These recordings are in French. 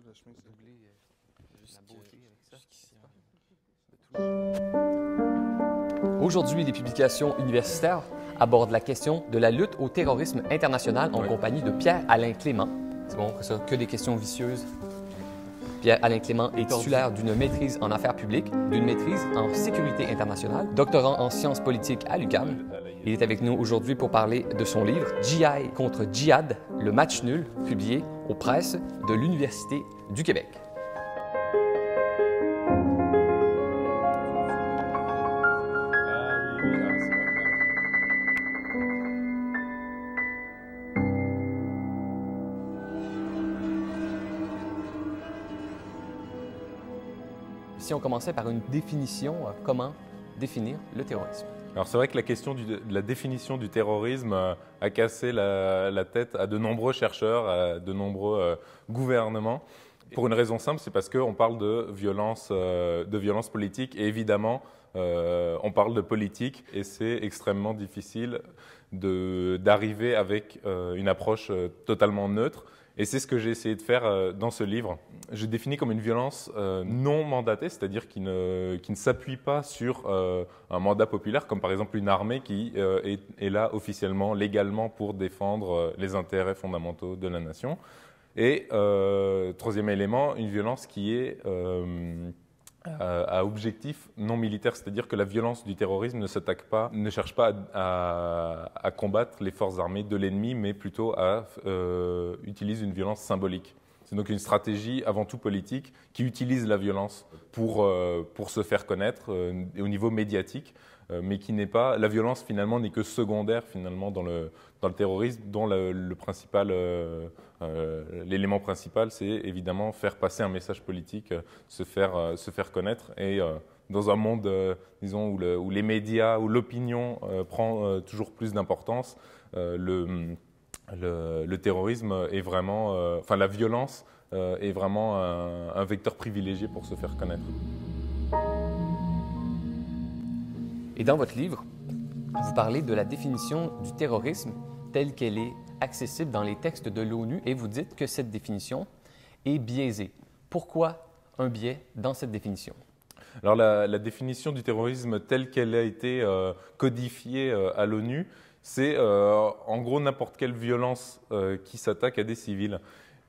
tout le chemin, c'est doubler la beauté avec ça. Aujourd'hui, les publications universitaires abordent la question de la lutte au terrorisme international en compagnie de Pierre-Alain Clément. C'est bon, ça, que des questions vicieuses. Pierre-Alain Clément est titulaire d'une maîtrise en affaires publiques, d'une maîtrise en sécurité internationale, doctorant en sciences politiques à l'UQAM. Il est avec nous aujourd'hui pour parler de son livre « GI contre Djihad, le match nul », publié aux presses de l'Université du Québec. Si on commençait par une définition, comment définir le terrorisme? Alors c'est vrai que la question de la définition du terrorisme a cassé la tête à de nombreux chercheurs, à de nombreux gouvernements. Pour une raison simple, c'est parce qu'on parle de violence politique et évidemment on parle de politique et c'est extrêmement difficile d'arriver avec une approche totalement neutre. Et c'est ce que j'ai essayé de faire dans ce livre. Je définis comme une violence non mandatée, c'est-à-dire qui ne s'appuie pas sur un mandat populaire, comme par exemple une armée qui est là officiellement, légalement, pour défendre les intérêts fondamentaux de la nation. Et troisième élément, une violence qui est à objectif non militaire, c'est-à-dire que la violence du terrorisme ne cherche pas à combattre les forces armées de l'ennemi, mais plutôt utilise une violence symbolique. C'est donc une stratégie avant tout politique qui utilise la violence pour se faire connaître au niveau médiatique, mais qui n'est pas, la violence finalement n'est que secondaire finalement dans le terrorisme, dont l'élément principal c'est évidemment faire passer un message politique, se faire connaître et dans un monde disons où les médias, où l'opinion prend toujours plus d'importance, le terrorisme est vraiment, la violence est vraiment un vecteur privilégié pour se faire connaître. Et dans votre livre, vous parlez de la définition du terrorisme telle qu'elle est accessible dans les textes de l'ONU et vous dites que cette définition est biaisée. Pourquoi un biais dans cette définition? Alors la définition du terrorisme telle qu'elle a été codifiée à l'ONU, c'est en gros n'importe quelle violence qui s'attaque à des civils.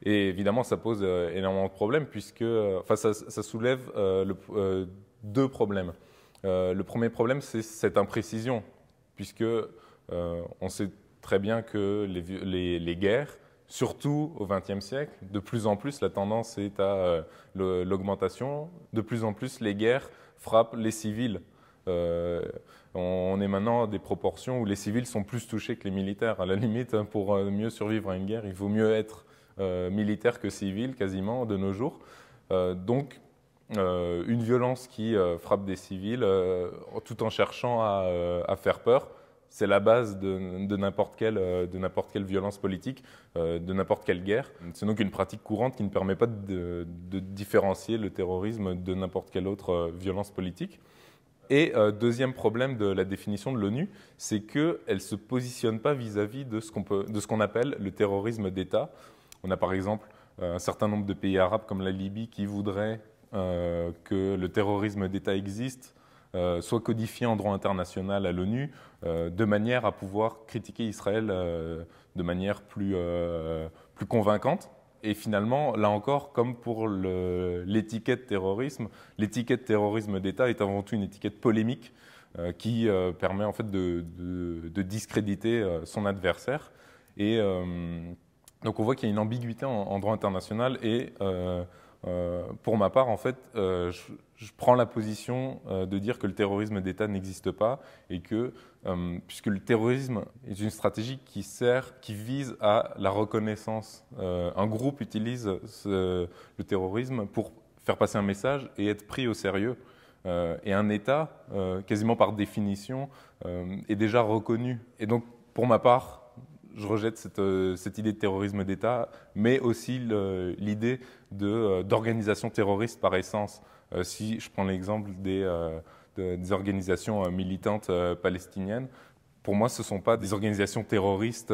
Et évidemment, ça pose énormément de problèmes puisque ça soulève deux problèmes. Le premier problème, c'est cette imprécision, puisque on sait très bien que les guerres, surtout au XXe siècle, de plus en plus, la tendance est à l'augmentation. De plus en plus, les guerres frappent les civils. On est maintenant à des proportions où les civils sont plus touchés que les militaires. À la limite, pour mieux survivre à une guerre, il vaut mieux être militaire que civil, quasiment, de nos jours. Donc, une violence qui frappe des civils tout en cherchant à faire peur, c'est la base de n'importe quelle violence politique, de n'importe quelle guerre. C'est donc une pratique courante qui ne permet pas de différencier le terrorisme de n'importe quelle autre violence politique. Et deuxième problème de la définition de l'ONU, c'est qu'elle ne se positionne pas vis-à-vis de ce qu'on appelle le terrorisme d'État. On a par exemple un certain nombre de pays arabes comme la Libye qui voudraient que le terrorisme d'État existe, soit codifié en droit international à l'ONU, de manière à pouvoir critiquer Israël de manière plus convaincante. Et finalement, là encore, comme pour l'étiquette terrorisme d'État est avant tout une étiquette polémique qui permet en fait de discréditer son adversaire. Et donc on voit qu'il y a une ambiguïté en droit international et pour ma part, en fait, je prends la position de dire que le terrorisme d'État n'existe pas et que, puisque le terrorisme est une stratégie qui vise à la reconnaissance. Un groupe utilise le terrorisme pour faire passer un message et être pris au sérieux. Et un État, quasiment par définition, est déjà reconnu. Et donc, pour ma part, je rejette cette idée de terrorisme d'État, mais aussi l'idée d'organisation terroriste par essence. Si je prends l'exemple des organisations militantes palestiniennes, pour moi, ce ne sont pas des organisations terroristes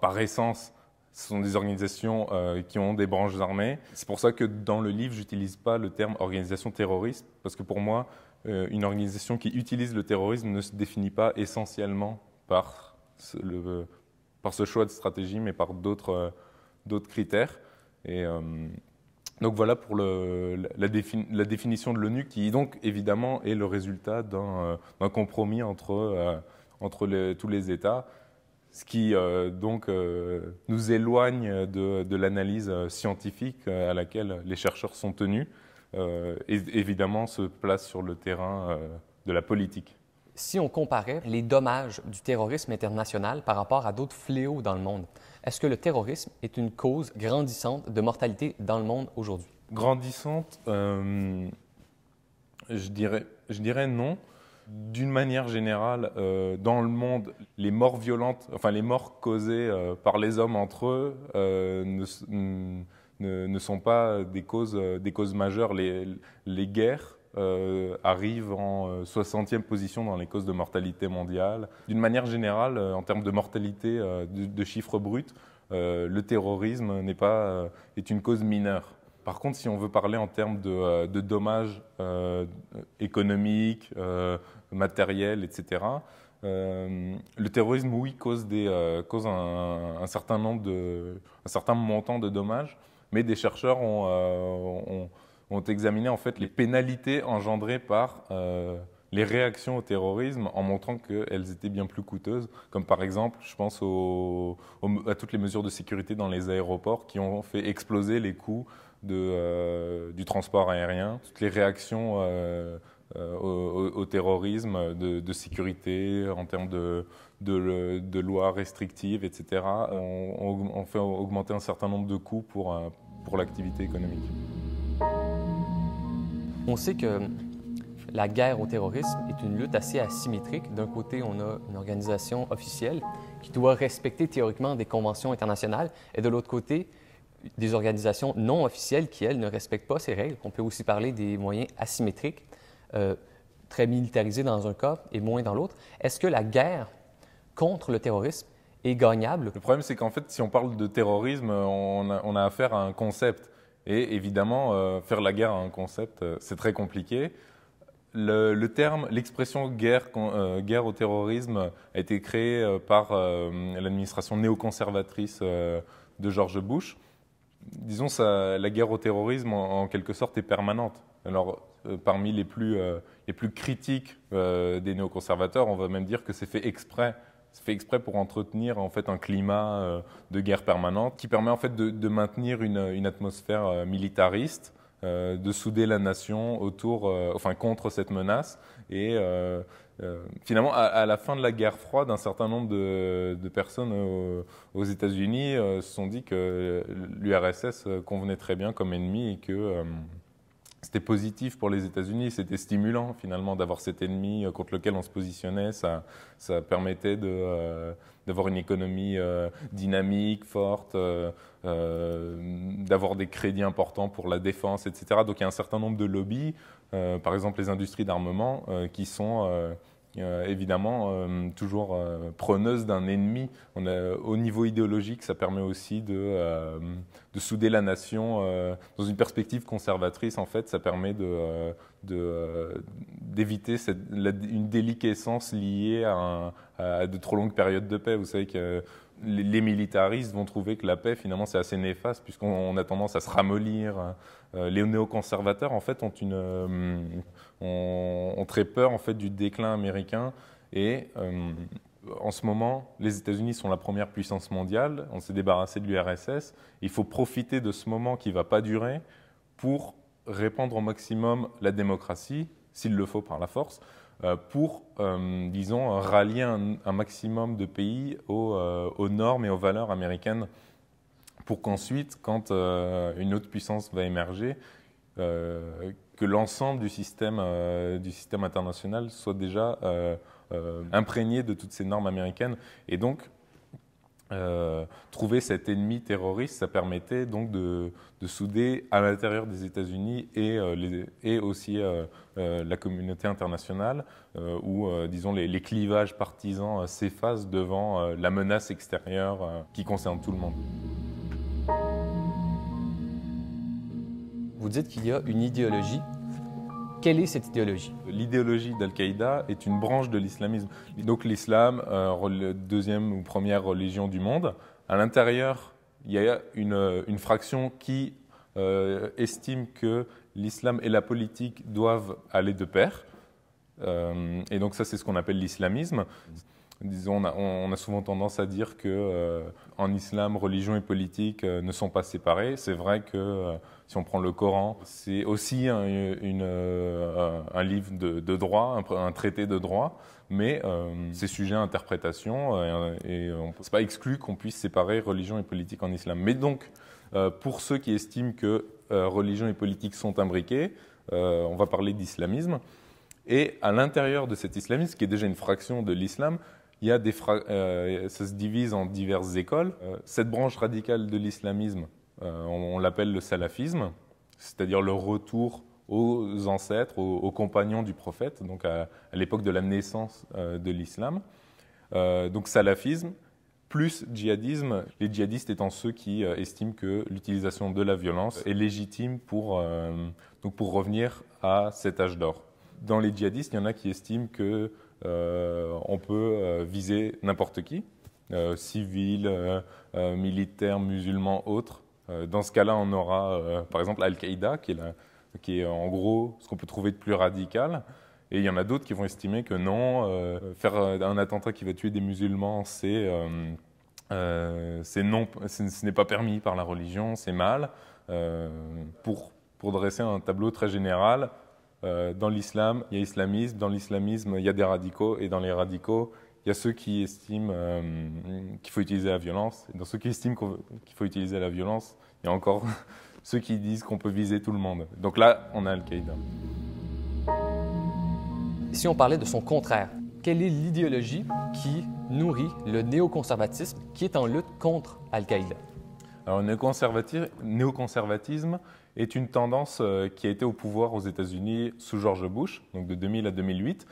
par essence. Ce sont des organisations qui ont des branches armées. C'est pour ça que dans le livre, je n'utilise pas le terme organisation terroriste, parce que pour moi, une organisation qui utilise le terrorisme ne se définit pas essentiellement par ce choix de stratégie, mais par d'autres critères. Et donc voilà pour la définition de l'ONU, qui donc évidemment est le résultat d'un compromis entre tous les États, ce qui nous éloigne de l'analyse scientifique à laquelle les chercheurs sont tenus, et évidemment se place sur le terrain de la politique. Si on comparait les dommages du terrorisme international par rapport à d'autres fléaux dans le monde, est-ce que le terrorisme est une cause grandissante de mortalité dans le monde aujourd'hui? Grandissante, je dirais non. D'une manière générale, dans le monde, les morts violentes, enfin les morts causées par les hommes entre eux ne sont pas des causes majeures. Les guerres arrivent en 60e position dans les causes de mortalité mondiale. D'une manière générale, en termes de mortalité de chiffres bruts, le terrorisme est une cause mineure. Par contre, si on veut parler en termes de dommages économiques, matériels, etc., le terrorisme, oui, cause un certain montant de dommages, mais des chercheurs ont examiné en fait les pénalités engendrées par les réactions au terrorisme en montrant qu'elles étaient bien plus coûteuses, comme par exemple, je pense à toutes les mesures de sécurité dans les aéroports qui ont fait exploser les coûts du transport aérien, toutes les réactions au terrorisme de sécurité en termes de lois restrictives, etc., ont fait augmenter un certain nombre de coûts pour l'activité économique. On sait que la guerre au terrorisme est une lutte assez asymétrique. D'un côté, on a une organisation officielle qui doit respecter théoriquement des conventions internationales, et de l'autre côté, des organisations non officielles qui, elles, ne respectent pas ces règles. On peut aussi parler des moyens asymétriques, très militarisés dans un cas et moins dans l'autre. Est-ce que la guerre contre le terrorisme est gagnable? Le problème, c'est qu'en fait, si on parle de terrorisme, on a affaire à un concept. Et évidemment, faire la guerre à un concept, c'est très compliqué. L'expression guerre au terrorisme a été créée par l'administration néoconservatrice de George Bush. Disons, la guerre au terrorisme, en quelque sorte, est permanente. Alors, parmi les plus critiques des néoconservateurs, on va même dire que c'est fait exprès. C'est fait exprès pour entretenir en fait un climat de guerre permanente qui permet en fait de maintenir une atmosphère militariste, de souder la nation contre cette menace. Et finalement, à la fin de la guerre froide, un certain nombre de personnes aux États-Unis se sont dit que l'URSS convenait très bien comme ennemi et que c'était positif pour les États-Unis, c'était stimulant finalement d'avoir cet ennemi contre lequel on se positionnait. Ça permettait d'avoir une économie dynamique, forte, d'avoir des crédits importants pour la défense, etc. Donc il y a un certain nombre de lobbies, par exemple les industries d'armement, qui sont évidemment toujours preneuses d'un ennemi. Au niveau idéologique, ça permet aussi de souder la nation dans une perspective conservatrice. En fait, ça permet d'éviter une déliquescence liée à de trop longues périodes de paix. Vous savez que les militaristes vont trouver que la paix, finalement, c'est assez néfaste puisqu'on a tendance à se ramollir. Les néoconservateurs, en fait, ont très peur en fait, du déclin américain. Et en ce moment, les États-Unis sont la première puissance mondiale. On s'est débarrassé de l'URSS. Il faut profiter de ce moment qui ne va pas durer pour répandre au maximum la démocratie, s'il le faut par la force, pour, disons, rallier un maximum de pays aux normes et aux valeurs américaines, pour qu'ensuite, quand une autre puissance va émerger, que l'ensemble du système international soit déjà imprégné de toutes ces normes américaines. Et donc, trouver cet ennemi terroriste, ça permettait donc de souder à l'intérieur des États-Unis et aussi la communauté internationale, où, disons, les clivages partisans s'effacent devant la menace extérieure qui concerne tout le monde. Vous dites qu'il y a une idéologie. Quelle est cette idéologie? L'idéologie d'Al-Qaïda est une branche de l'islamisme. Donc l'islam, deuxième ou première religion du monde. À l'intérieur, il y a une fraction qui estime que l'islam et la politique doivent aller de pair. Et donc ça, c'est ce qu'on appelle l'islamisme. Disons, on a souvent tendance à dire que en islam, religion et politique ne sont pas séparés. C'est vrai que si on prend le Coran, c'est aussi un livre de droit, un traité de droit, mais c'est sujet à interprétation et c'est pas exclu qu'on puisse séparer religion et politique en islam. Mais donc, pour ceux qui estiment que religion et politique sont imbriqués, on va parler d'islamisme. Et à l'intérieur de cet islamisme, qui est déjà une fraction de l'islam, il y a ça se divise en diverses écoles. Cette branche radicale de l'islamisme, on l'appelle le salafisme, c'est-à-dire le retour aux ancêtres, aux compagnons du prophète, donc à l'époque de la naissance de l'islam. Donc salafisme plus djihadisme, les djihadistes étant ceux qui estiment que l'utilisation de la violence est légitime pour revenir à cet âge d'or. Dans les djihadistes, il y en a qui estiment que on peut viser n'importe qui, civils, militaires, musulmans, autres. Dans ce cas-là, on aura par exemple Al-Qaïda, qui est en gros ce qu'on peut trouver de plus radical. Et il y en a d'autres qui vont estimer que non, faire un attentat qui va tuer des musulmans, ce n'est pas permis par la religion, c'est mal. Pour dresser un tableau très général, dans l'islam, il y a islamisme, dans l'islamisme, il y a des radicaux, et dans les radicaux, il y a ceux qui estiment qu'il faut utiliser la violence, et dans ceux qui estiment qu'il faut utiliser la violence, il y a encore ceux qui disent qu'on peut viser tout le monde. Donc là, on a Al-Qaïda. Si on parlait de son contraire, quelle est l'idéologie qui nourrit le néoconservatisme qui est en lutte contre Al-Qaïda? Alors, le néoconservatisme est une tendance qui a été au pouvoir aux États-Unis sous George Bush, donc de 2000 à 2008.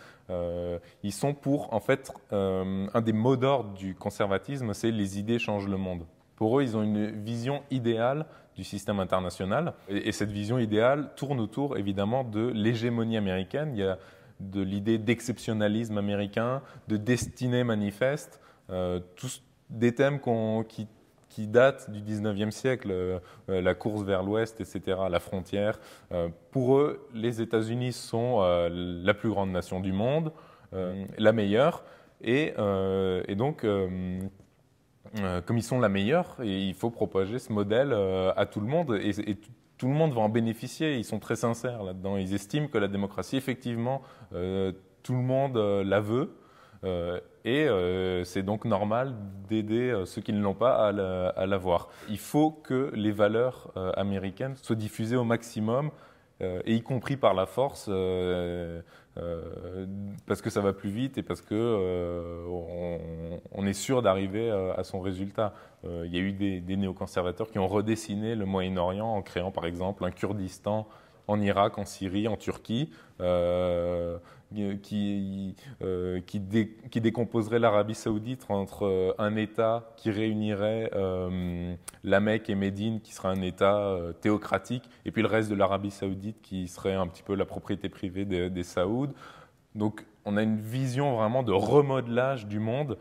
Ils sont pour, en fait, un des mots d'ordre du conservatisme, c'est les idées changent le monde. Pour eux, ils ont une vision idéale du système international. Et cette vision idéale tourne autour, évidemment, de l'hégémonie américaine. Il y a de l'idée d'exceptionnalisme américain, de destinée manifeste, tous des thèmes qui datent du 19e siècle, la course vers l'Ouest, etc., la frontière. Pour eux, les États-Unis sont la plus grande nation du monde, la meilleure, et donc, comme ils sont la meilleure, il faut propager ce modèle à tout le monde, et tout le monde va en bénéficier. Ils sont très sincères là-dedans. Ils estiment que la démocratie, effectivement, tout le monde la veut. Et c'est donc normal d'aider ceux qui ne l'ont pas à l'avoir. Il faut que les valeurs américaines soient diffusées au maximum, et y compris par la force, parce que ça va plus vite et parce que on est sûr d'arriver à son résultat. Il y a eu des néoconservateurs qui ont redessiné le Moyen-Orient en créant par exemple un Kurdistan en Irak, en Syrie, en Turquie, qui décomposerait l'Arabie saoudite entre un État qui réunirait la Mecque et Médine, qui serait un État théocratique, et puis le reste de l'Arabie saoudite qui serait un petit peu la propriété privée des Saouds. Donc on a une vision vraiment de remodelage du monde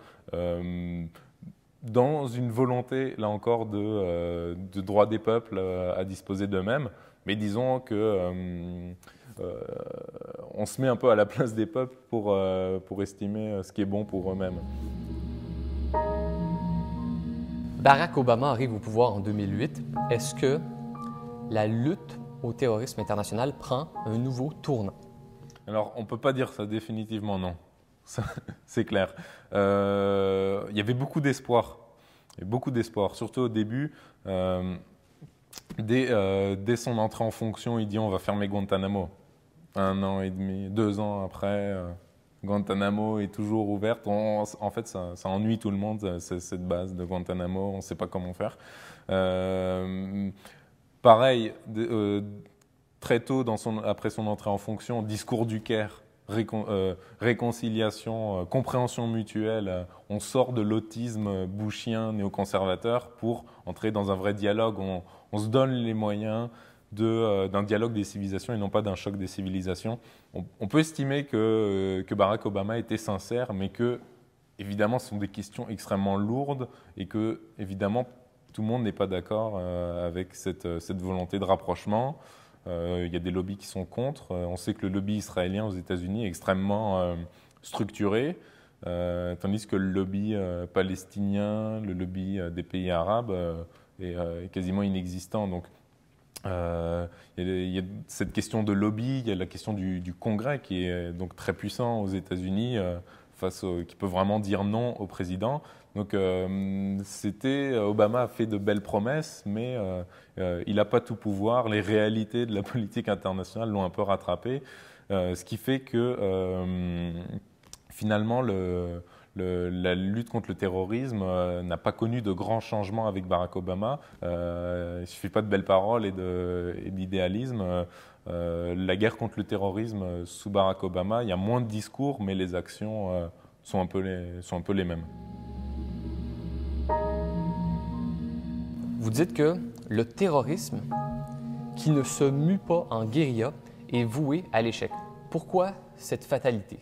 dans une volonté, là encore, de droit des peuples à disposer d'eux-mêmes. Mais disons que on se met un peu à la place des peuples pour estimer ce qui est bon pour eux-mêmes. Barack Obama arrive au pouvoir en 2008. Est-ce que la lutte au terrorisme international prend un nouveau tournant? Alors, on ne peut pas dire ça définitivement, non. C'est clair. Il y avait beaucoup d'espoir. Surtout au début. Dès son entrée en fonction, il dit on va fermer Guantanamo. 1 an et demi, 2 ans après, Guantanamo est toujours ouverte. En fait, ça ennuie tout le monde, cette base de Guantanamo. On ne sait pas comment faire. Pareil, très tôt, après son entrée en fonction, discours du Caire, réconciliation, compréhension mutuelle. On sort de l'autisme bushien, néoconservateur, pour entrer dans un vrai dialogue. On se donne les moyens d'un dialogue des civilisations et non pas d'un choc des civilisations. On peut estimer que Barack Obama était sincère, mais que, évidemment, ce sont des questions extrêmement lourdes et que, évidemment, tout le monde n'est pas d'accord avec cette volonté de rapprochement. Il y a des lobbies qui sont contre. On sait que le lobby israélien aux États-Unis est extrêmement structuré, tandis que le lobby palestinien, le lobby des pays arabes est quasiment inexistant. Donc, il y a cette question de lobby, il y a la question du Congrès qui est donc très puissant aux États-Unis, qui peut vraiment dire non au président. Donc, Obama a fait de belles promesses, mais il n'a pas tout pouvoir. Les réalités de la politique internationale l'ont un peu rattrapé, ce qui fait que finalement la lutte contre le terrorisme n'a pas connu de grands changements avec Barack Obama. Il ne suffit pas de belles paroles et d'idéalisme. La guerre contre le terrorisme sous Barack Obama, il y a moins de discours, mais les actions sont un peu les mêmes. Vous dites que le terrorisme qui ne se mue pas en guérilla est voué à l'échec. Pourquoi cette fatalité?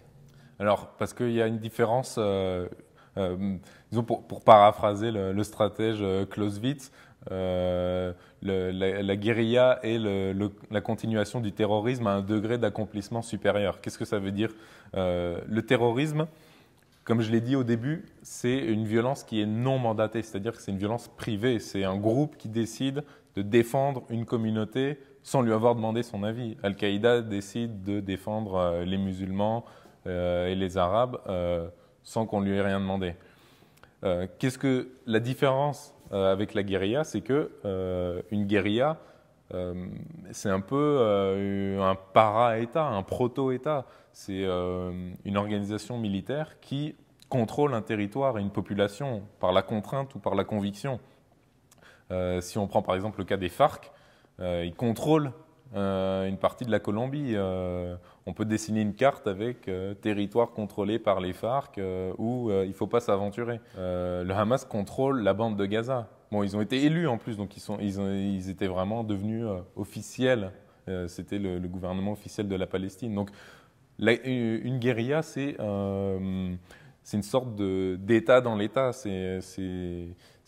Alors, parce qu'il y a une différence, disons pour paraphraser le stratège Clausewitz, la guérilla est la continuation du terrorisme à un degré d'accomplissement supérieur. Qu'est-ce que ça veut dire? Le terrorisme, comme je l'ai dit au début, c'est une violence qui est non mandatée, c'est-à-dire que c'est une violence privée. C'est un groupe qui décide de défendre une communauté sans lui avoir demandé son avis. Al-Qaïda décide de défendre les musulmans et les Arabes sans qu'on lui ait rien demandé. Qu'est-ce que la différence avec la guérilla? C'est que une guérilla, c'est un peu un para-État, un proto-État. C'est une organisation militaire qui contrôle un territoire et une population par la contrainte ou par la conviction. Si on prend par exemple le cas des FARC, ils contrôlent une partie de la Colombie. On peut dessiner une carte avec territoire contrôlé par les FARC où il ne faut pas s'aventurer. Le Hamas contrôle la bande de Gaza. Bon, ils ont été élus en plus, donc ils étaient vraiment devenus officiels. C'était le gouvernement officiel de la Palestine. Donc, une guérilla, c'est une sorte d'État dans l'État. C'est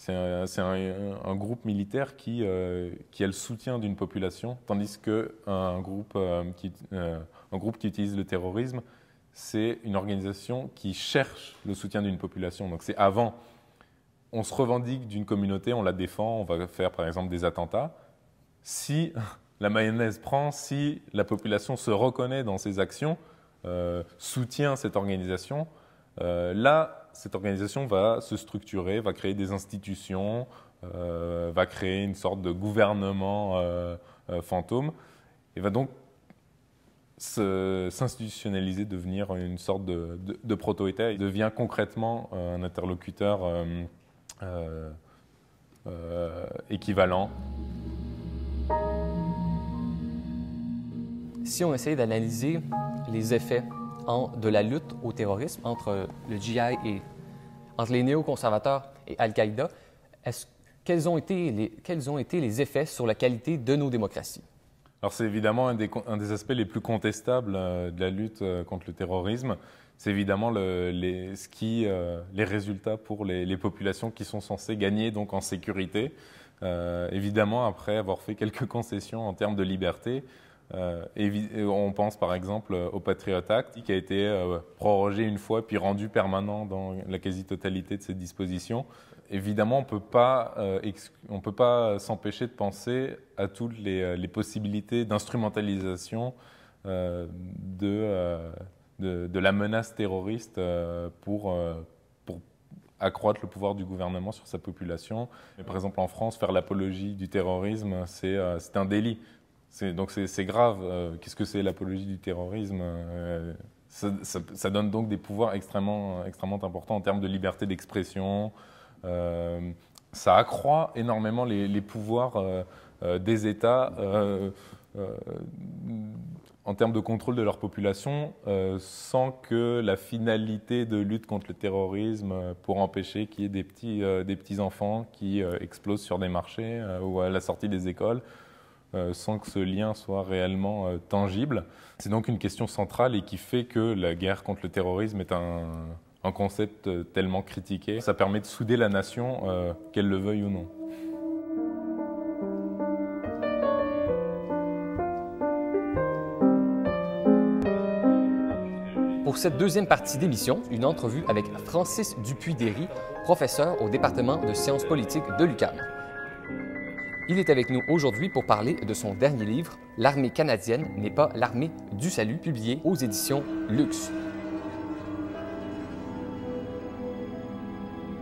un groupe militaire qui a le soutien d'une population, tandis qu'un groupe qui utilise le terrorisme, c'est une organisation qui cherche le soutien d'une population. Donc c'est avant, on se revendique d'une communauté, on la défend, on va faire par exemple des attentats. Si la mayonnaise prend, si la population se reconnaît dans ses actions, soutient cette organisation, là, cette organisation va se structurer, va créer des institutions, va créer une sorte de gouvernement fantôme et va donc s'institutionnaliser, devenir une sorte de proto-État. Il devient concrètement un interlocuteur équivalent. Si on essaye d'analyser les effets de la lutte au terrorisme entre le djihad et entre les néoconservateurs et Al-Qaïda, quels ont été les effets sur la qualité de nos démocraties? Alors c'est évidemment un des aspects les plus contestables de la lutte contre le terrorisme. C'est évidemment les résultats pour les populations qui sont censées gagner donc en sécurité. Évidemment, après avoir fait quelques concessions en termes de liberté, on pense par exemple au Patriot Act qui a été prorogé une fois puis rendu permanent dans la quasi-totalité de ses dispositions. Évidemment, on ne peut pas s'empêcher de penser à toutes les possibilités d'instrumentalisation de la menace terroriste pour accroître le pouvoir du gouvernement sur sa population. Et par exemple, en France, faire l'apologie du terrorisme, c'est un délit. Donc c'est grave. Qu'est-ce que c'est l'apologie du terrorisme? Ça donne donc des pouvoirs extrêmement importants en termes de liberté d'expression. Ça accroît énormément les pouvoirs des États en termes de contrôle de leur population, sans que la finalité de lutte contre le terrorisme pour empêcher qu'il y ait des petits enfants qui explosent sur des marchés ou à la sortie des écoles, sans que ce lien soit réellement tangible. C'est donc une question centrale et qui fait que la guerre contre le terrorisme est un concept tellement critiqué. Ça permet de souder la nation, qu'elle le veuille ou non. Pour cette deuxième partie d'émission, une entrevue avec Francis Dupuy-Derry, professeur au département de sciences politiques de l'UQAM. Il est avec nous aujourd'hui pour parler de son dernier livre, « L'armée canadienne n'est pas l'armée du salut », publié aux éditions Luxe.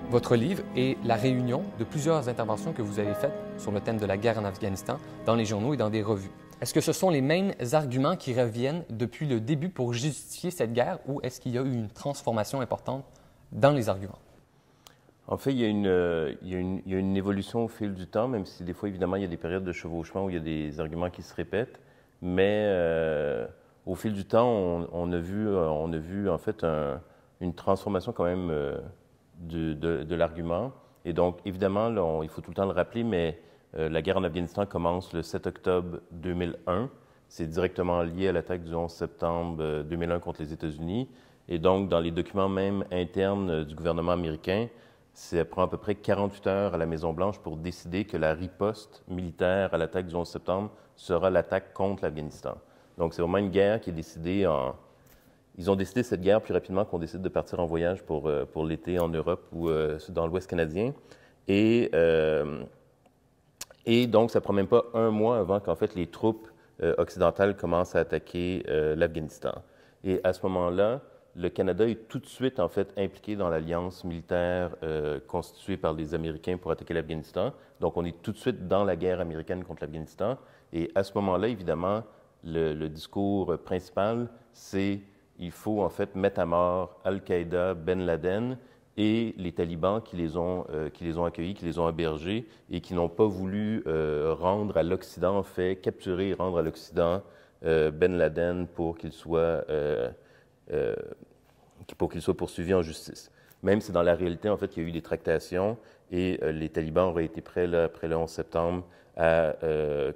Votre livre est la réunion de plusieurs interventions que vous avez faites sur le thème de la guerre en Afghanistan dans les journaux et dans des revues. Est-ce que ce sont les mêmes arguments qui reviennent depuis le début pour justifier cette guerre ou est-ce qu'il y a eu une transformation importante dans les arguments? En fait, il y a une évolution au fil du temps, même si des fois, évidemment, il y a des périodes de chevauchement où il y a des arguments qui se répètent. Mais au fil du temps, on a vu en fait une transformation quand même de l'argument. Et donc, évidemment, là, il faut tout le temps le rappeler, mais la guerre en Afghanistan commence le 7 octobre 2001. C'est directement lié à l'attaque du 11 septembre 2001 contre les États-Unis. Et donc, dans les documents même internes du gouvernement américain, ça prend à peu près 48 heures à la Maison-Blanche pour décider que la riposte militaire à l'attaque du 11 septembre sera l'attaque contre l'Afghanistan. Donc, c'est vraiment une guerre qui est décidée Ils ont décidé cette guerre plus rapidement qu'on décide de partir en voyage pour l'été en Europe ou dans l'Ouest canadien. Et donc, ça ne prend même pas un mois avant qu'en fait les troupes occidentales commencent à attaquer l'Afghanistan. Et à ce moment-là, le Canada est tout de suite en fait impliqué dans l'alliance militaire constituée par les Américains pour attaquer l'Afghanistan. Donc, on est tout de suite dans la guerre américaine contre l'Afghanistan. Et à ce moment-là, évidemment, le discours principal, c'est il faut en fait mettre à mort Al-Qaïda, Ben Laden et les talibans qui les ont accueillis, qui les ont hébergés et qui n'ont pas voulu rendre à l'Occident, en fait, capturer et rendre à l'Occident Ben Laden pour qu'il soit poursuivi en justice. Même si dans la réalité, en fait, il y a eu des tractations et les talibans auraient été prêts, là, après le 11 septembre, à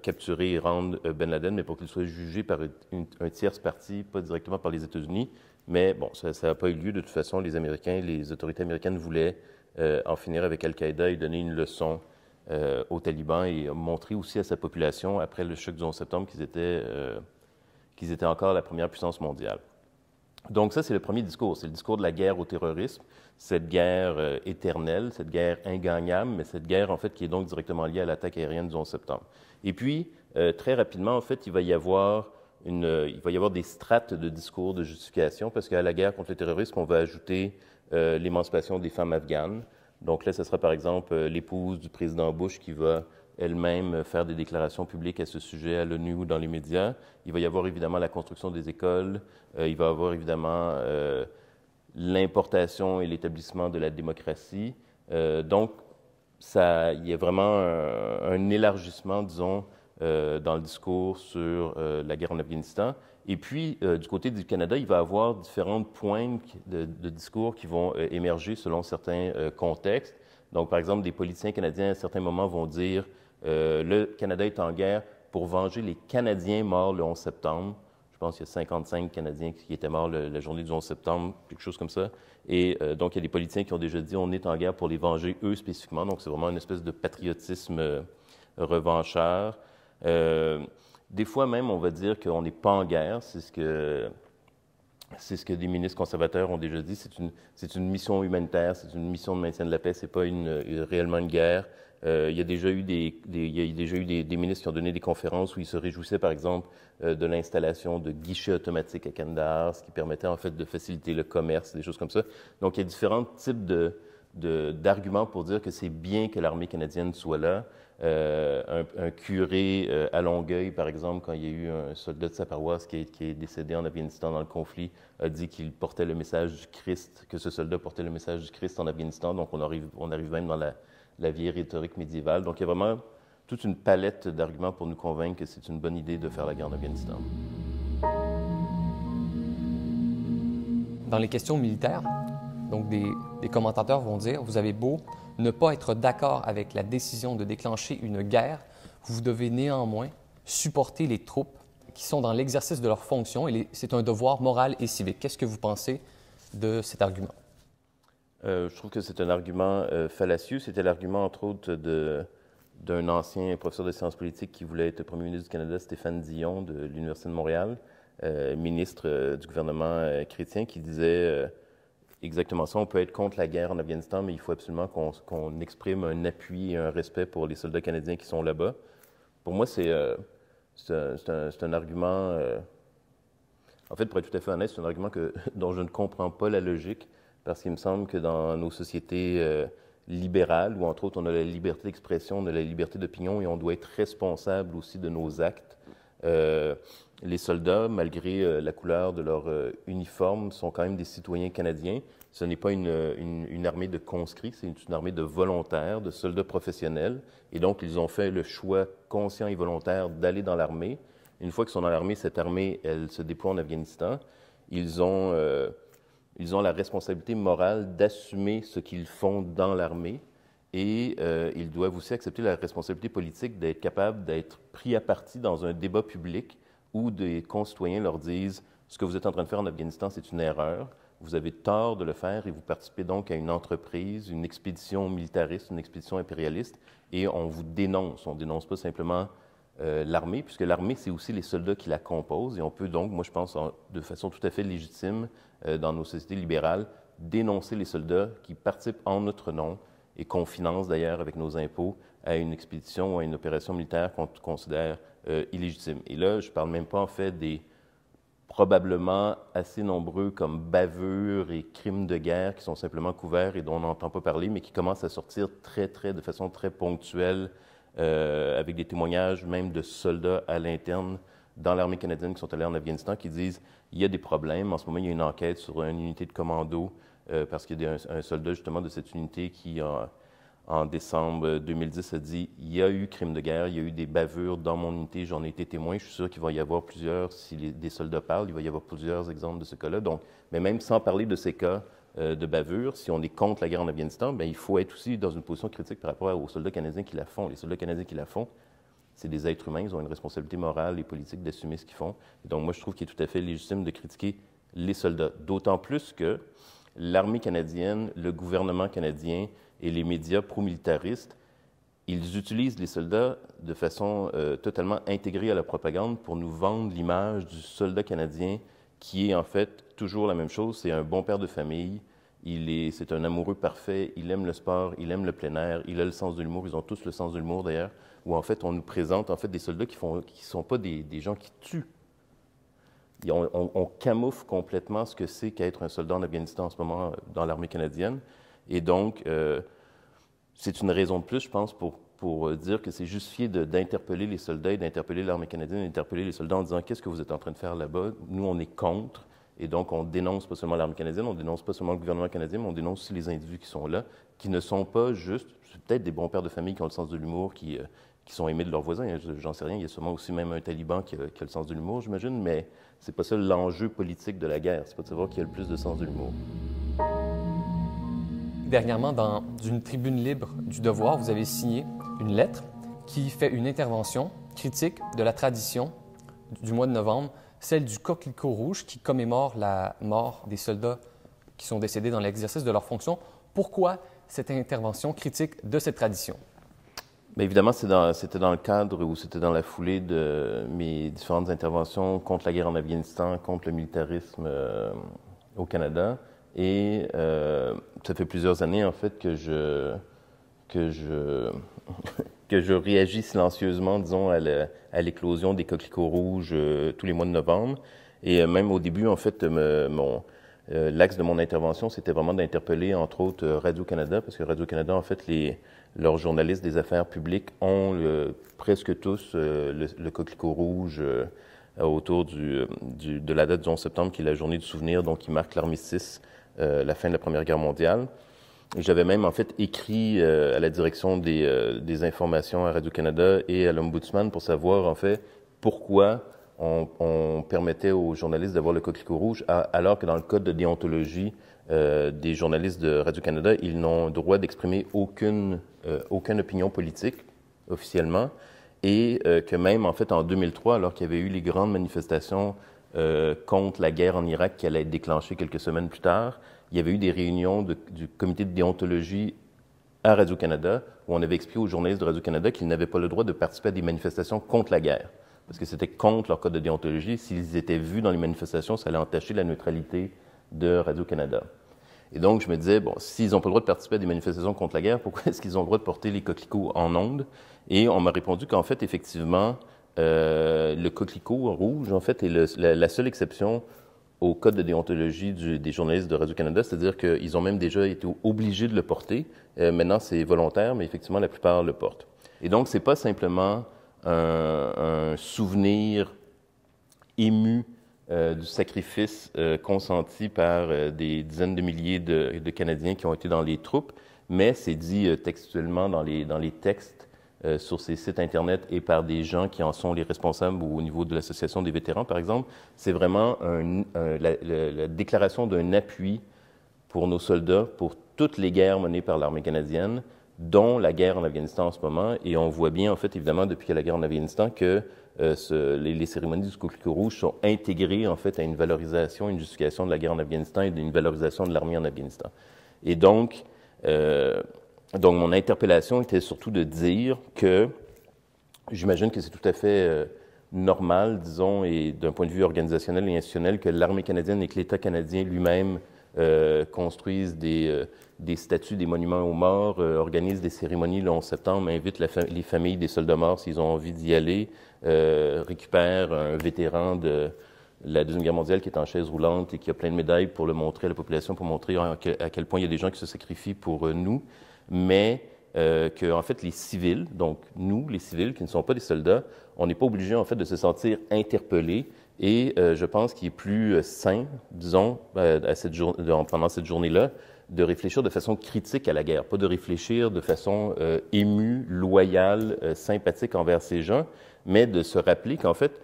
capturer et rendre Ben Laden, mais pour qu'il soit jugé par un tierce parti, pas directement par les États-Unis. Mais bon, ça n'a pas eu lieu. De toute façon, les Américains, les autorités américaines voulaient en finir avec Al-Qaïda et donner une leçon aux talibans et montrer aussi à sa population, après le choc du 11 septembre, qu'ils étaient encore la première puissance mondiale. Donc ça, c'est le premier discours. C'est le discours de la guerre au terrorisme, cette guerre éternelle, cette guerre ingagnable, mais cette guerre, en fait, qui est donc directement liée à l'attaque aérienne du 11 septembre. Et puis, très rapidement, en fait, il va y avoir des strates de discours de justification, parce qu'à la guerre contre le terrorisme, on va ajouter l'émancipation des femmes afghanes. Donc là, ce sera par exemple l'épouse du président Bush qui va elle-même faire des déclarations publiques à ce sujet à l'ONU ou dans les médias. Il va y avoir évidemment la construction des écoles. Il va y avoir évidemment l'importation et l'établissement de la démocratie. Donc, il y a vraiment un élargissement, disons, dans le discours sur la guerre en Afghanistan. Et puis, du côté du Canada, il va y avoir différentes pointes de discours qui vont émerger selon certains contextes. Donc, par exemple, des politiciens canadiens, à certains moments, vont dire le Canada est en guerre pour venger les Canadiens morts le 11 septembre. Je pense qu'il y a 55 Canadiens qui étaient morts la journée du 11 septembre, quelque chose comme ça. Et donc, il y a des politiciens qui ont déjà dit on est en guerre pour les venger eux spécifiquement. Donc, c'est vraiment une espèce de patriotisme revanchard. Des fois même, on va dire qu'on n'est pas en guerre. C'est ce que des ministres conservateurs ont déjà dit. C'est une mission humanitaire, c'est une mission de maintien de la paix, c'est pas réellement une guerre. Il y a déjà eu des ministres qui ont donné des conférences où ils se réjouissaient, par exemple, de l'installation de guichets automatiques à Kandahar, ce qui permettait en fait de faciliter le commerce, des choses comme ça. Donc, il y a différents types d'arguments pour dire que c'est bien que l'armée canadienne soit là. un curé à Longueuil, par exemple, quand il y a eu un soldat de sa paroisse qui est décédé en Afghanistan dans le conflit, a dit qu'il portait le message du Christ, que ce soldat portait le message du Christ en Afghanistan. Donc, on arrive même dans la vieille rhétorique médiévale. Donc, il y a vraiment toute une palette d'arguments pour nous convaincre que c'est une bonne idée de faire la guerre en Afghanistan. Dans les questions militaires, donc des commentateurs vont dire, vous avez beau ne pas être d'accord avec la décision de déclencher une guerre, vous devez néanmoins supporter les troupes qui sont dans l'exercice de leurs fonctions et c'est un devoir moral et civique. Qu'est-ce que vous pensez de cet argument? Je trouve que c'est un argument fallacieux. C'était l'argument, entre autres, d'un ancien professeur de sciences politiques qui voulait être premier ministre du Canada, Stéphane Dion, de l'Université de Montréal, ministre du gouvernement chrétien, qui disait exactement ça. On peut être contre la guerre en Afghanistan, mais il faut absolument qu'on exprime un appui et un respect pour les soldats canadiens qui sont là-bas. Pour moi, c'est un argument... en fait, pour être tout à fait honnête, c'est un argument dont je ne comprends pas la logique, parce qu'il me semble que dans nos sociétés libérales, où entre autres on a la liberté d'expression, on a la liberté d'opinion, et on doit être responsable aussi de nos actes, les soldats, malgré la couleur de leur uniforme, sont quand même des citoyens canadiens. Ce n'est pas une armée de conscrits, c'est une armée de volontaires, de soldats professionnels. Et donc, ils ont fait le choix conscient et volontaire d'aller dans l'armée. Une fois qu'ils sont dans l'armée, cette armée, elle se déploie en Afghanistan. Ils ont la responsabilité morale d'assumer ce qu'ils font dans l'armée. Et ils doivent aussi accepter la responsabilité politique d'être capables d'être pris à partie dans un débat public où des concitoyens leur disent « Ce que vous êtes en train de faire en Afghanistan, c'est une erreur. Vous avez tort de le faire et vous participez donc à une entreprise, une expédition militariste, une expédition impérialiste, et on vous dénonce. On ne dénonce pas simplement l'armée, puisque l'armée, c'est aussi les soldats qui la composent. Et on peut donc, moi je pense, de façon tout à fait légitime, dans nos sociétés libérales, dénoncer les soldats qui participent en notre nom et qu'on finance d'ailleurs avec nos impôts à une expédition ou à une opération militaire qu'on considère illégitime. Et là, je ne parle même pas en fait des probablement assez nombreux comme bavures et crimes de guerre qui sont simplement couverts et dont on n'entend pas parler, mais qui commencent à sortir de façon très ponctuelle, avec des témoignages même de soldats à l'interne dans l'armée canadienne qui sont allés en Afghanistan, qui disent il y a des problèmes. En ce moment, il y a une enquête sur une unité de commando parce qu'il y a un soldat justement de cette unité qui, en décembre 2010, a dit il y a eu crime de guerre, il y a eu des bavures dans mon unité, j'en ai été témoin. Je suis sûr qu'il va y avoir plusieurs, si des soldats parlent, il va y avoir plusieurs exemples de ce cas-là. Donc, mais même sans parler de ces cas de bavure, si on est contre la guerre en Afghanistan, bien, il faut être aussi dans une position critique par rapport aux soldats canadiens qui la font. Les soldats canadiens qui la font, c'est des êtres humains, ils ont une responsabilité morale et politique d'assumer ce qu'ils font. Et donc, moi, je trouve qu'il est tout à fait légitime de critiquer les soldats. D'autant plus que l'armée canadienne, le gouvernement canadien et les médias pro-militaristes, ils utilisent les soldats de façon totalement intégrée à la propagande pour nous vendre l'image du soldat canadien qui est en fait toujours la même chose. C'est un bon père de famille, c'est un amoureux parfait, il aime le sport, il aime le plein air, il a le sens de l'humour, ils ont tous le sens de l'humour d'ailleurs, où en fait on nous présente en fait des soldats qui sont pas des gens qui tuent. On camoufle complètement ce que c'est qu'être un soldat en Afghanistan en ce moment dans l'armée canadienne. Et donc, c'est une raison de plus, je pense, pour dire que c'est justifié d'interpeller les soldats et d'interpeller l'armée canadienne, d'interpeller les soldats en disant « Qu'est-ce que vous êtes en train de faire là-bas? Nous, on est contre. » Et donc, on dénonce pas seulement l'armée canadienne, on dénonce pas seulement le gouvernement canadien, mais on dénonce aussi les individus qui sont là, qui ne sont pas juste, c'est peut-être des bons pères de famille qui ont le sens de l'humour, qui sont aimés de leurs voisins. J'en sais rien. Il y a sûrement aussi même un taliban qui a le sens de l'humour, j'imagine, mais c'est pas ça l'enjeu politique de la guerre. C'est pas de savoir qui a le plus de sens de l'humour. Dernièrement, dans une tribune libre du Devoir, vous avez signé une lettre qui fait une intervention critique de la tradition du mois de novembre, celle du coquelicot rouge qui commémore la mort des soldats qui sont décédés dans l'exercice de leurs fonctions. Pourquoi cette intervention critique de cette tradition? Bien évidemment, c'était dans le cadre ou c'était dans la foulée de mes différentes interventions contre la guerre en Afghanistan, contre le militarisme au Canada. Et ça fait plusieurs années, en fait, que je réagis silencieusement, disons, à l'éclosion des coquelicots rouges tous les mois de novembre. Et même au début, en fait, l'axe de mon intervention, c'était vraiment d'interpeller, entre autres, Radio-Canada, parce que Radio-Canada, en fait, leurs journalistes des affaires publiques ont presque tous le coquelicot rouge autour de la date du 11 septembre, qui est la journée du souvenir, donc qui marque l'armistice, la fin de la Première Guerre mondiale. J'avais même en fait écrit à la direction des informations à Radio-Canada et à l'Ombudsman pour savoir en fait pourquoi on permettait aux journalistes d'avoir le coquelicot rouge, alors que dans le code de déontologie des journalistes de Radio-Canada, ils n'ont droit d'exprimer aucune opinion politique officiellement, et que même en fait en 2003, alors qu'il y avait eu les grandes manifestations contre la guerre en Irak qui allait être déclenchée quelques semaines plus tard, il y avait eu des réunions du comité de déontologie à Radio-Canada où on avait expliqué aux journalistes de Radio-Canada qu'ils n'avaient pas le droit de participer à des manifestations contre la guerre, parce que c'était contre leur code de déontologie. S'ils étaient vus dans les manifestations, ça allait entacher la neutralité de Radio-Canada. Et donc, je me disais, bon, s'ils n'ont pas le droit de participer à des manifestations contre la guerre, pourquoi est-ce qu'ils ont le droit de porter les coquelicots en ondes? Et on m'a répondu qu'en fait, effectivement, le coquelicot rouge, en fait, est la seule exception au code de déontologie des journalistes de Radio-Canada, c'est-à-dire qu'ils ont même déjà été obligés de le porter. Maintenant, c'est volontaire, mais effectivement, la plupart le portent. Et donc, c'est pas simplement un souvenir ému du sacrifice consenti par des dizaines de milliers de Canadiens qui ont été dans les troupes, mais c'est dit textuellement dans les textes sur ces sites Internet et par des gens qui en sont les responsables au niveau de l'Association des vétérans, par exemple. C'est vraiment la déclaration d'un appui pour nos soldats, pour toutes les guerres menées par l'armée canadienne, dont la guerre en Afghanistan en ce moment. Et on voit bien, en fait, évidemment, depuis qu'il y a la guerre en Afghanistan, que les cérémonies du coquelicot rouge sont intégrées, en fait, à une valorisation, une justification de la guerre en Afghanistan et d'une valorisation de l'armée en Afghanistan. Et donc mon interpellation était surtout de dire que j'imagine que c'est tout à fait normal, disons, et d'un point de vue organisationnel et institutionnel, que l'armée canadienne et que l'État canadien lui-même construisent des statues, des monuments aux morts, organisent des cérémonies le 11 septembre, invitent les familles des soldats morts s'ils ont envie d'y aller, récupèrent un vétéran de la Deuxième Guerre mondiale qui est en chaise roulante et qui a plein de médailles pour le montrer à la population, pour montrer à quel point il y a des gens qui se sacrifient pour nous, mais que, en fait, les civils, donc nous, les civils qui ne sont pas des soldats, on n'est pas obligé, en fait, de se sentir interpellés. Et je pense qu'il est plus sain, disons, pendant cette journée-là, de réfléchir de façon critique à la guerre, pas de réfléchir de façon émue, loyale, sympathique envers ces gens, mais de se rappeler qu'en fait,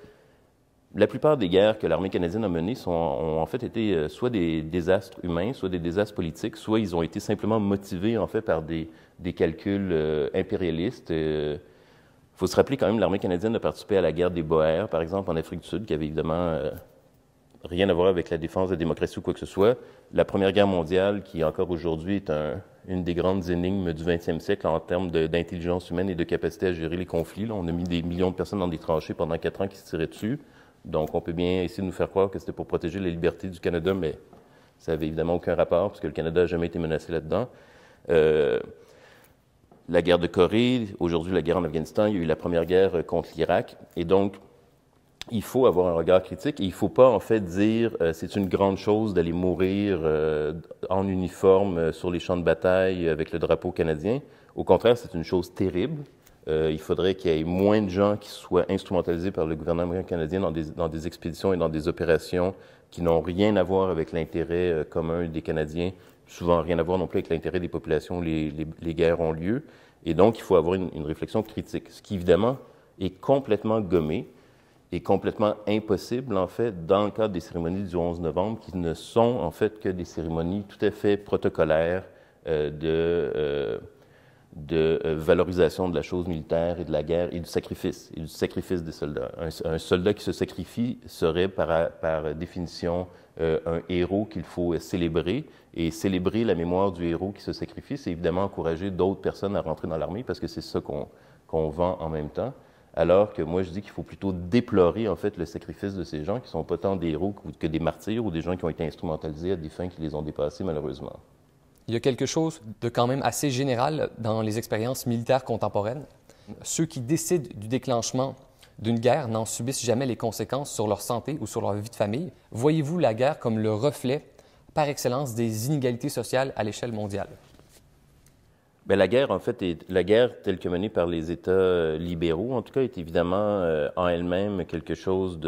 la plupart des guerres que l'armée canadienne a menées ont en fait été soit des désastres humains, soit des désastres politiques, soit ils ont été simplement motivés en fait par des calculs impérialistes. Il faut se rappeler quand même, l'armée canadienne a participé à la guerre des Boers, par exemple, en Afrique du Sud, qui avait évidemment rien à voir avec la défense de la démocratie ou quoi que ce soit. La Première Guerre mondiale, qui encore aujourd'hui est une des grandes énigmes du 20e siècle en termes d'intelligence humaine et de capacité à gérer les conflits. Là, on a mis des millions de personnes dans des tranchées pendant 4 ans qui se tiraient dessus. Donc, on peut bien essayer de nous faire croire que c'était pour protéger la liberté du Canada, mais ça n'avait évidemment aucun rapport, parce que le Canada n'a jamais été menacé là-dedans. La guerre de Corée, aujourd'hui la guerre en Afghanistan, il y a eu la première guerre contre l'Irak. Et donc, il faut avoir un regard critique et il ne faut pas, en fait, dire c'est une grande chose d'aller mourir en uniforme sur les champs de bataille avec le drapeau canadien. Au contraire, c'est une chose terrible. Il faudrait qu'il y ait moins de gens qui soient instrumentalisés par le gouvernement canadien dans des expéditions et dans des opérations qui n'ont rien à voir avec l'intérêt commun des Canadiens, souvent rien à voir non plus avec l'intérêt des populations où les guerres ont lieu. Et donc, il faut avoir une réflexion critique, ce qui, évidemment, est complètement gommé et complètement impossible, en fait, dans le cadre des cérémonies du 11 novembre, qui ne sont, en fait, que des cérémonies tout à fait protocolaires de valorisation de la chose militaire et de la guerre et du sacrifice des soldats. Un soldat qui se sacrifie serait par définition un héros qu'il faut célébrer, et célébrer la mémoire du héros qui se sacrifie, c'est évidemment encourager d'autres personnes à rentrer dans l'armée parce que c'est ça qu'on vend en même temps. Alors que moi, je dis qu'il faut plutôt déplorer, en fait, le sacrifice de ces gens qui ne sont pas tant des héros que des martyrs ou des gens qui ont été instrumentalisés à des fins qui les ont dépassés, malheureusement. Il y a quelque chose de quand même assez général dans les expériences militaires contemporaines. Ceux qui décident du déclenchement d'une guerre n'en subissent jamais les conséquences sur leur santé ou sur leur vie de famille. Voyez-vous la guerre comme le reflet par excellence des inégalités sociales à l'échelle mondiale? Bien, la guerre, en fait, la guerre telle que menée par les États libéraux, en tout cas, est évidemment en elle-même quelque chose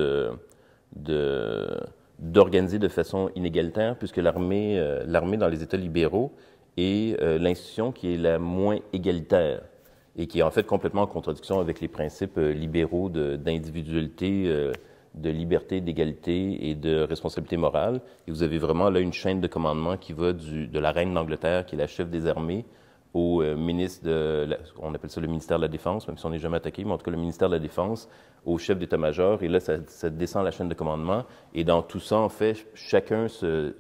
d'organisé de façon inégalitaire, puisque l'armée dans les États libéraux est l'institution qui est la moins égalitaire et qui est en fait complètement en contradiction avec les principes libéraux d'individualité, de liberté, d'égalité et de responsabilité morale. Et vous avez vraiment là une chaîne de commandement qui va de la reine d'Angleterre, qui est la chef des armées, au ministre on appelle ça le ministère de la Défense, même si on n'est jamais attaqué, mais en tout cas le ministère de la Défense, au chef d'état-major, et là, ça descend la chaîne de commandement, et dans tout ça, en fait, chacun se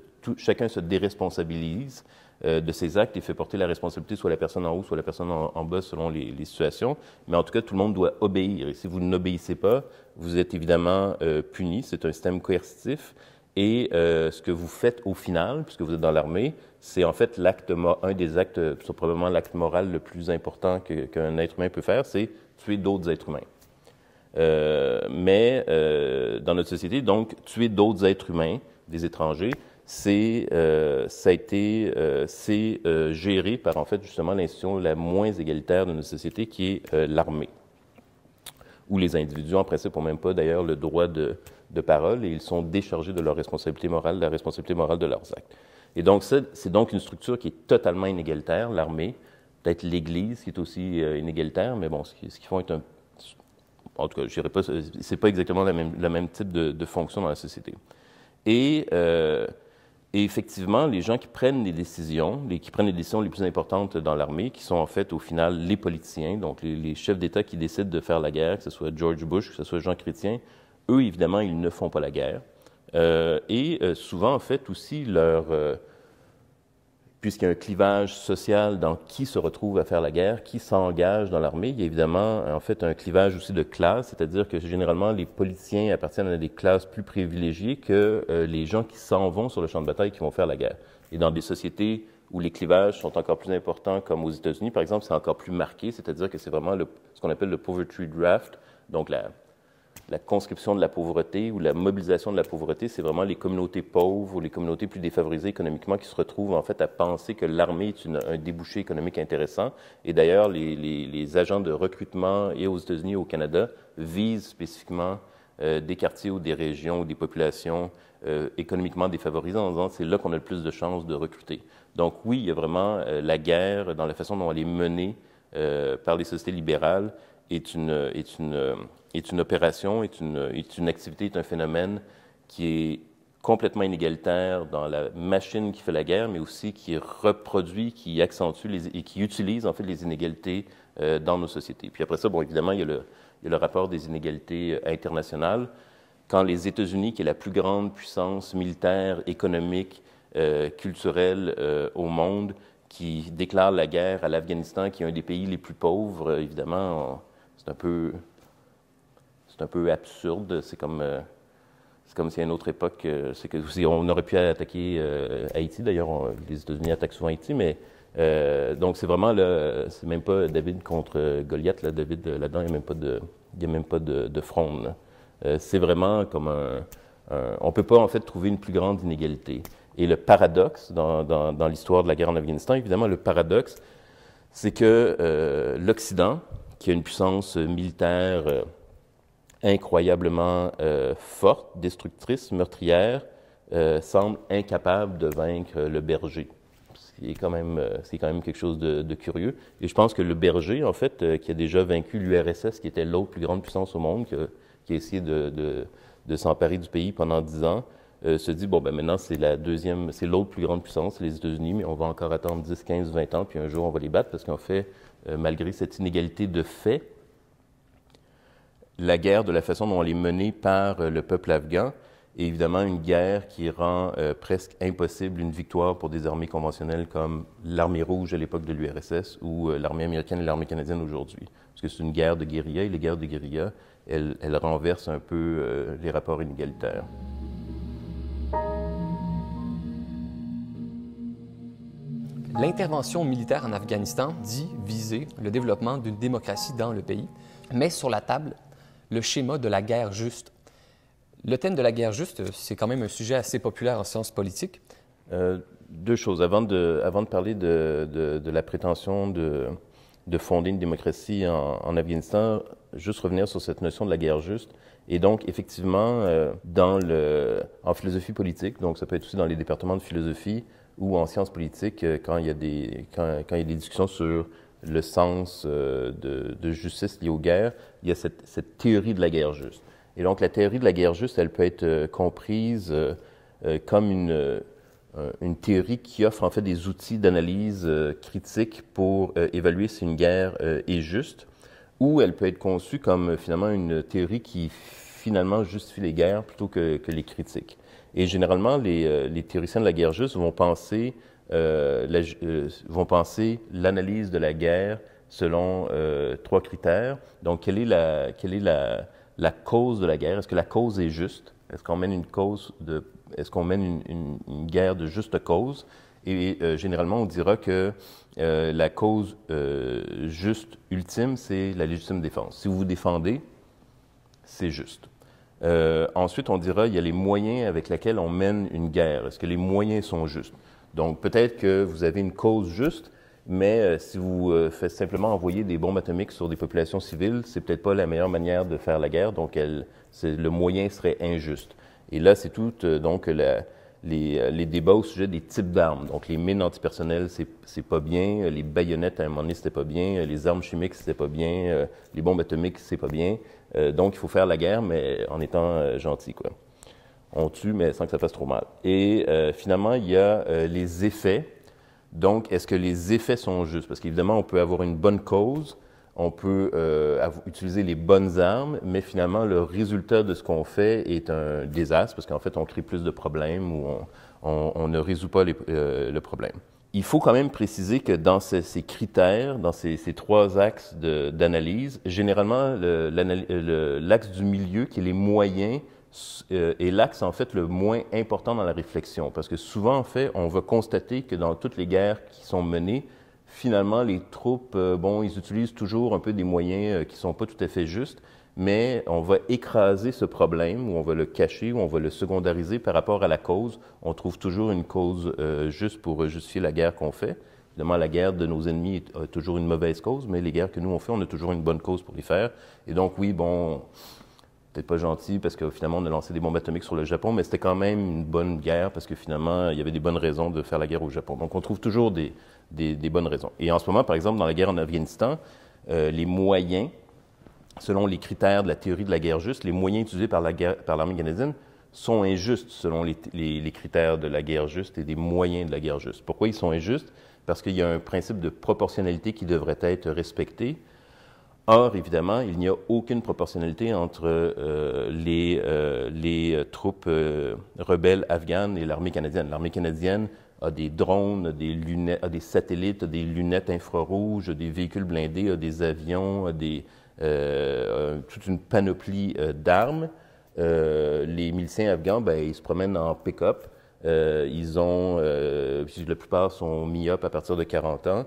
déresponsabilise de ses actes et fait porter la responsabilité soit la personne en haut, soit la personne en bas, selon les situations, mais en tout cas, tout le monde doit obéir, et si vous n'obéissez pas, vous êtes évidemment puni, c'est un système coercitif, et ce que vous faites au final, puisque vous êtes dans l'armée, c'est en fait un des actes, c'est probablement l'acte moral le plus important qu'un être humain peut faire, c'est tuer d'autres êtres humains. Mais dans notre société, donc, tuer d'autres êtres humains, des étrangers, c'est géré par, en fait, justement, l'institution la moins égalitaire de notre société, qui est l'armée, où les individus, en principe, n'ont même pas, d'ailleurs, le droit de parole, et ils sont déchargés de leur responsabilité morale, de la responsabilité morale de leurs actes. Et donc, c'est donc une structure qui est totalement inégalitaire, l'armée, peut-être l'Église, qui est aussi inégalitaire, mais bon, ce qu'ils font est en tout cas, je dirais pas, c'est pas exactement le même type de fonction dans la société. Et effectivement, les gens qui prennent les décisions les plus importantes dans l'armée, qui sont en fait au final les politiciens, donc les chefs d'État qui décident de faire la guerre, que ce soit George Bush, que ce soit Jean Chrétien, eux, évidemment, ils ne font pas la guerre. Souvent, en fait, aussi, puisqu'il y a un clivage social dans qui se retrouve à faire la guerre, qui s'engage dans l'armée, il y a évidemment, en fait, un clivage aussi de classe, c'est-à-dire que généralement, les politiciens appartiennent à des classes plus privilégiées que les gens qui s'en vont sur le champ de bataille, qui vont faire la guerre. Et dans des sociétés où les clivages sont encore plus importants, comme aux États-Unis, par exemple, c'est encore plus marqué, c'est-à-dire que c'est vraiment ce qu'on appelle le poverty draft, donc la conscription de la pauvreté ou la mobilisation de la pauvreté, c'est vraiment les communautés pauvres ou les communautés plus défavorisées économiquement qui se retrouvent en fait à penser que l'armée est un débouché économique intéressant. Et d'ailleurs, les agents de recrutement et aux États-Unis et au Canada visent spécifiquement des quartiers ou des régions ou des populations économiquement défavorisées en disant c'est là qu'on a le plus de chances de recruter. Donc oui, il y a vraiment la guerre dans la façon dont elle est menée par les sociétés libérales est une opération, est une activité, est un phénomène qui est complètement inégalitaire dans la machine qui fait la guerre, mais aussi qui reproduit, qui accentue et qui utilise en fait les inégalités dans nos sociétés. Puis après ça, bon, évidemment, il y a le rapport des inégalités internationales. Quand les États-Unis, qui est la plus grande puissance militaire, économique, culturelle au monde, qui déclare la guerre à l'Afghanistan, qui est un des pays les plus pauvres, évidemment, c'est un peu absurde. C'est comme si à une autre époque, on aurait pu attaquer Haïti. D'ailleurs, les États-Unis attaquent souvent Haïti, mais donc c'est vraiment c'est même pas David contre Goliath. Là, David là-dedans, il n'y a même pas de fronde. C'est vraiment comme on peut pas en fait trouver une plus grande inégalité. Et le paradoxe dans l'histoire de la guerre en Afghanistan, évidemment, le paradoxe, c'est que l'Occident, qui a une puissance militaire incroyablement forte, destructrice, meurtrière, semble incapable de vaincre le berger. C'est quand même quelque chose de curieux. Et je pense que le berger, en fait, qui a déjà vaincu l'URSS, qui était l'autre plus grande puissance au monde, qui a essayé de s'emparer du pays pendant 10 ans, se dit, bon, ben maintenant, c'est l'autre plus grande puissance, les États-Unis, mais on va encore attendre 10, 15, 20 ans, puis un jour, on va les battre, parce qu'en fait, malgré cette inégalité de fait, la guerre, de la façon dont elle est menée par le peuple afghan, est évidemment une guerre qui rend presque impossible une victoire pour des armées conventionnelles comme l'armée rouge à l'époque de l'URSS ou l'armée américaine et l'armée canadienne aujourd'hui. Parce que c'est une guerre de guérilla, et les guerres de guérilla, elles renversent un peu les rapports inégalitaires. L'intervention militaire en Afghanistan dit viser le développement d'une démocratie dans le pays, met sur la table le schéma de la guerre juste. Le thème de la guerre juste, c'est quand même un sujet assez populaire en sciences politiques. deux choses. Avant de parler de la prétention de fonder une démocratie en Afghanistan, juste revenir sur cette notion de la guerre juste. Et donc, effectivement, en philosophie politique, donc ça peut être aussi dans les départements de philosophie ou en sciences politiques, quand il y a des discussions sur le sens de justice liée aux guerres, il y a cette théorie de la guerre juste. Et donc, la théorie de la guerre juste, elle peut être comprise comme une théorie qui offre en fait des outils d'analyse critique pour évaluer si une guerre est juste, ou elle peut être conçue comme finalement une théorie qui finalement justifie les guerres plutôt que les critiques. Et généralement, les théoriciens de la guerre juste vont penser l'analyse de la guerre selon trois critères. Donc, quelle est la cause de la guerre? Est-ce que la cause est juste? Est-ce qu'on mène une guerre de juste cause? Et généralement, on dira que la cause juste ultime, c'est la légitime défense. Si vous vous défendez, c'est juste. Ensuite, on dira il y a les moyens avec lesquels on mène une guerre. Est-ce que les moyens sont justes? Donc, peut-être que vous avez une cause juste, mais si vous faites simplement envoyer des bombes atomiques sur des populations civiles, c'est peut-être pas la meilleure manière de faire la guerre, donc le moyen serait injuste. Et là, c'est tout donc les débats au sujet des types d'armes. Donc, les mines antipersonnelles, c'est pas bien. Les baïonnettes, à un moment donné, c'était pas bien. Les armes chimiques, c'était pas bien. Les bombes atomiques, c'est pas bien. Donc, il faut faire la guerre, mais en étant gentil, quoi. On tue, mais sans que ça fasse trop mal. Et finalement, il y a les effets. Donc, est-ce que les effets sont justes? Parce qu'évidemment, on peut avoir une bonne cause, on peut utiliser les bonnes armes, mais finalement, le résultat de ce qu'on fait est un désastre, parce qu'en fait, on crée plus de problèmes ou on ne résout pas le problème. Il faut quand même préciser que dans ces critères, dans ces trois axes d'analyse, généralement, l'axe du milieu, qui est les moyens, est l'axe, en fait, le moins important dans la réflexion. Parce que souvent, en fait, on va constater que dans toutes les guerres qui sont menées, finalement, les troupes, ils utilisent toujours un peu des moyens qui ne sont pas tout à fait justes, mais on va écraser ce problème, ou on va le cacher, ou on va le secondariser par rapport à la cause. On trouve toujours une cause juste pour justifier la guerre qu'on fait. Évidemment, la guerre de nos ennemis est toujours une mauvaise cause, mais les guerres que nous, on fait, on a toujours une bonne cause pour les faire. Et donc, oui, peut-être pas gentil parce que finalement, on a lancé des bombes atomiques sur le Japon, mais c'était quand même une bonne guerre parce que finalement, il y avait des bonnes raisons de faire la guerre au Japon. Donc, on trouve toujours des bonnes raisons. Et en ce moment, par exemple, dans la guerre en Afghanistan, les moyens, selon les critères de la théorie de la guerre juste, les moyens utilisés par l'armée canadienne sont injustes selon les critères de la guerre juste et des moyens de la guerre juste. Pourquoi ils sont injustes? Parce qu'il y a un principe de proportionnalité qui devrait être respecté. Or, évidemment, il n'y a aucune proportionnalité entre les troupes rebelles afghanes et l'armée canadienne. L'armée canadienne a des drones, a des satellites, a des lunettes infrarouges, a des véhicules blindés, a des avions, toute une panoplie d'armes. Les miliciens afghans, ils se promènent en pick-up. La plupart sont mi-up à partir de 40 ans.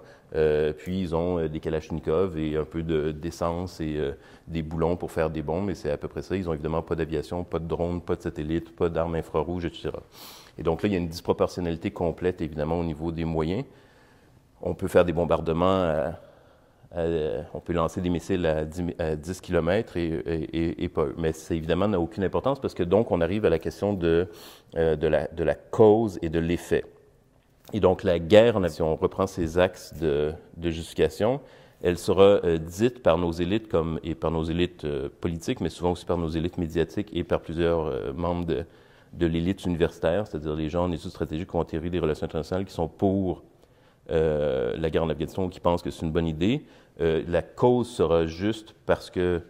Puis ils ont des kalachnikovs et un peu d'essence et des boulons pour faire des bombes, et c'est à peu près ça. Ils n'ont évidemment pas d'aviation, pas de drone, pas de satellite, pas d'armes infrarouges, etc. Et donc là, il y a une disproportionnalité complète, évidemment, au niveau des moyens. On peut faire des bombardements, on peut lancer des missiles à 10 km et pas eux. Mais ça, évidemment, n'a aucune importance parce que donc, on arrive à la question de la cause et de l'effet. Et donc, la guerre, si on reprend ces axes de justification, elle sera dite par nos élites et par nos élites politiques, mais souvent aussi par nos élites médiatiques et par plusieurs membres de l'élite universitaire, c'est-à-dire les gens en études stratégiques ou en théorie des relations internationales qui sont pour la guerre en Afghanistan ou qui pensent que c'est une bonne idée. La cause sera juste parce que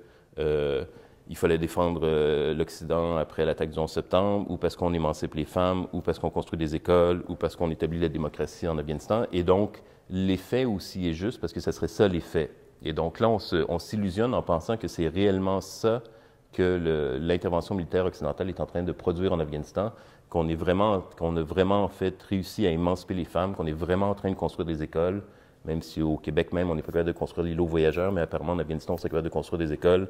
il fallait défendre l'Occident après l'attaque du 11 septembre, ou parce qu'on émancipe les femmes, ou parce qu'on construit des écoles, ou parce qu'on établit la démocratie en Afghanistan. Et donc, l'effet aussi est juste parce que ce serait ça l'effet. Et donc là, on s'illusionne en pensant que c'est réellement ça que l'intervention militaire occidentale est en train de produire en Afghanistan, qu'on a vraiment en fait réussi à émanciper les femmes, qu'on est vraiment en train de construire des écoles, même si au Québec même, on n'est pas capable de construire l'îlot voyageurs, mais apparemment en Afghanistan, on est capable de construire des écoles,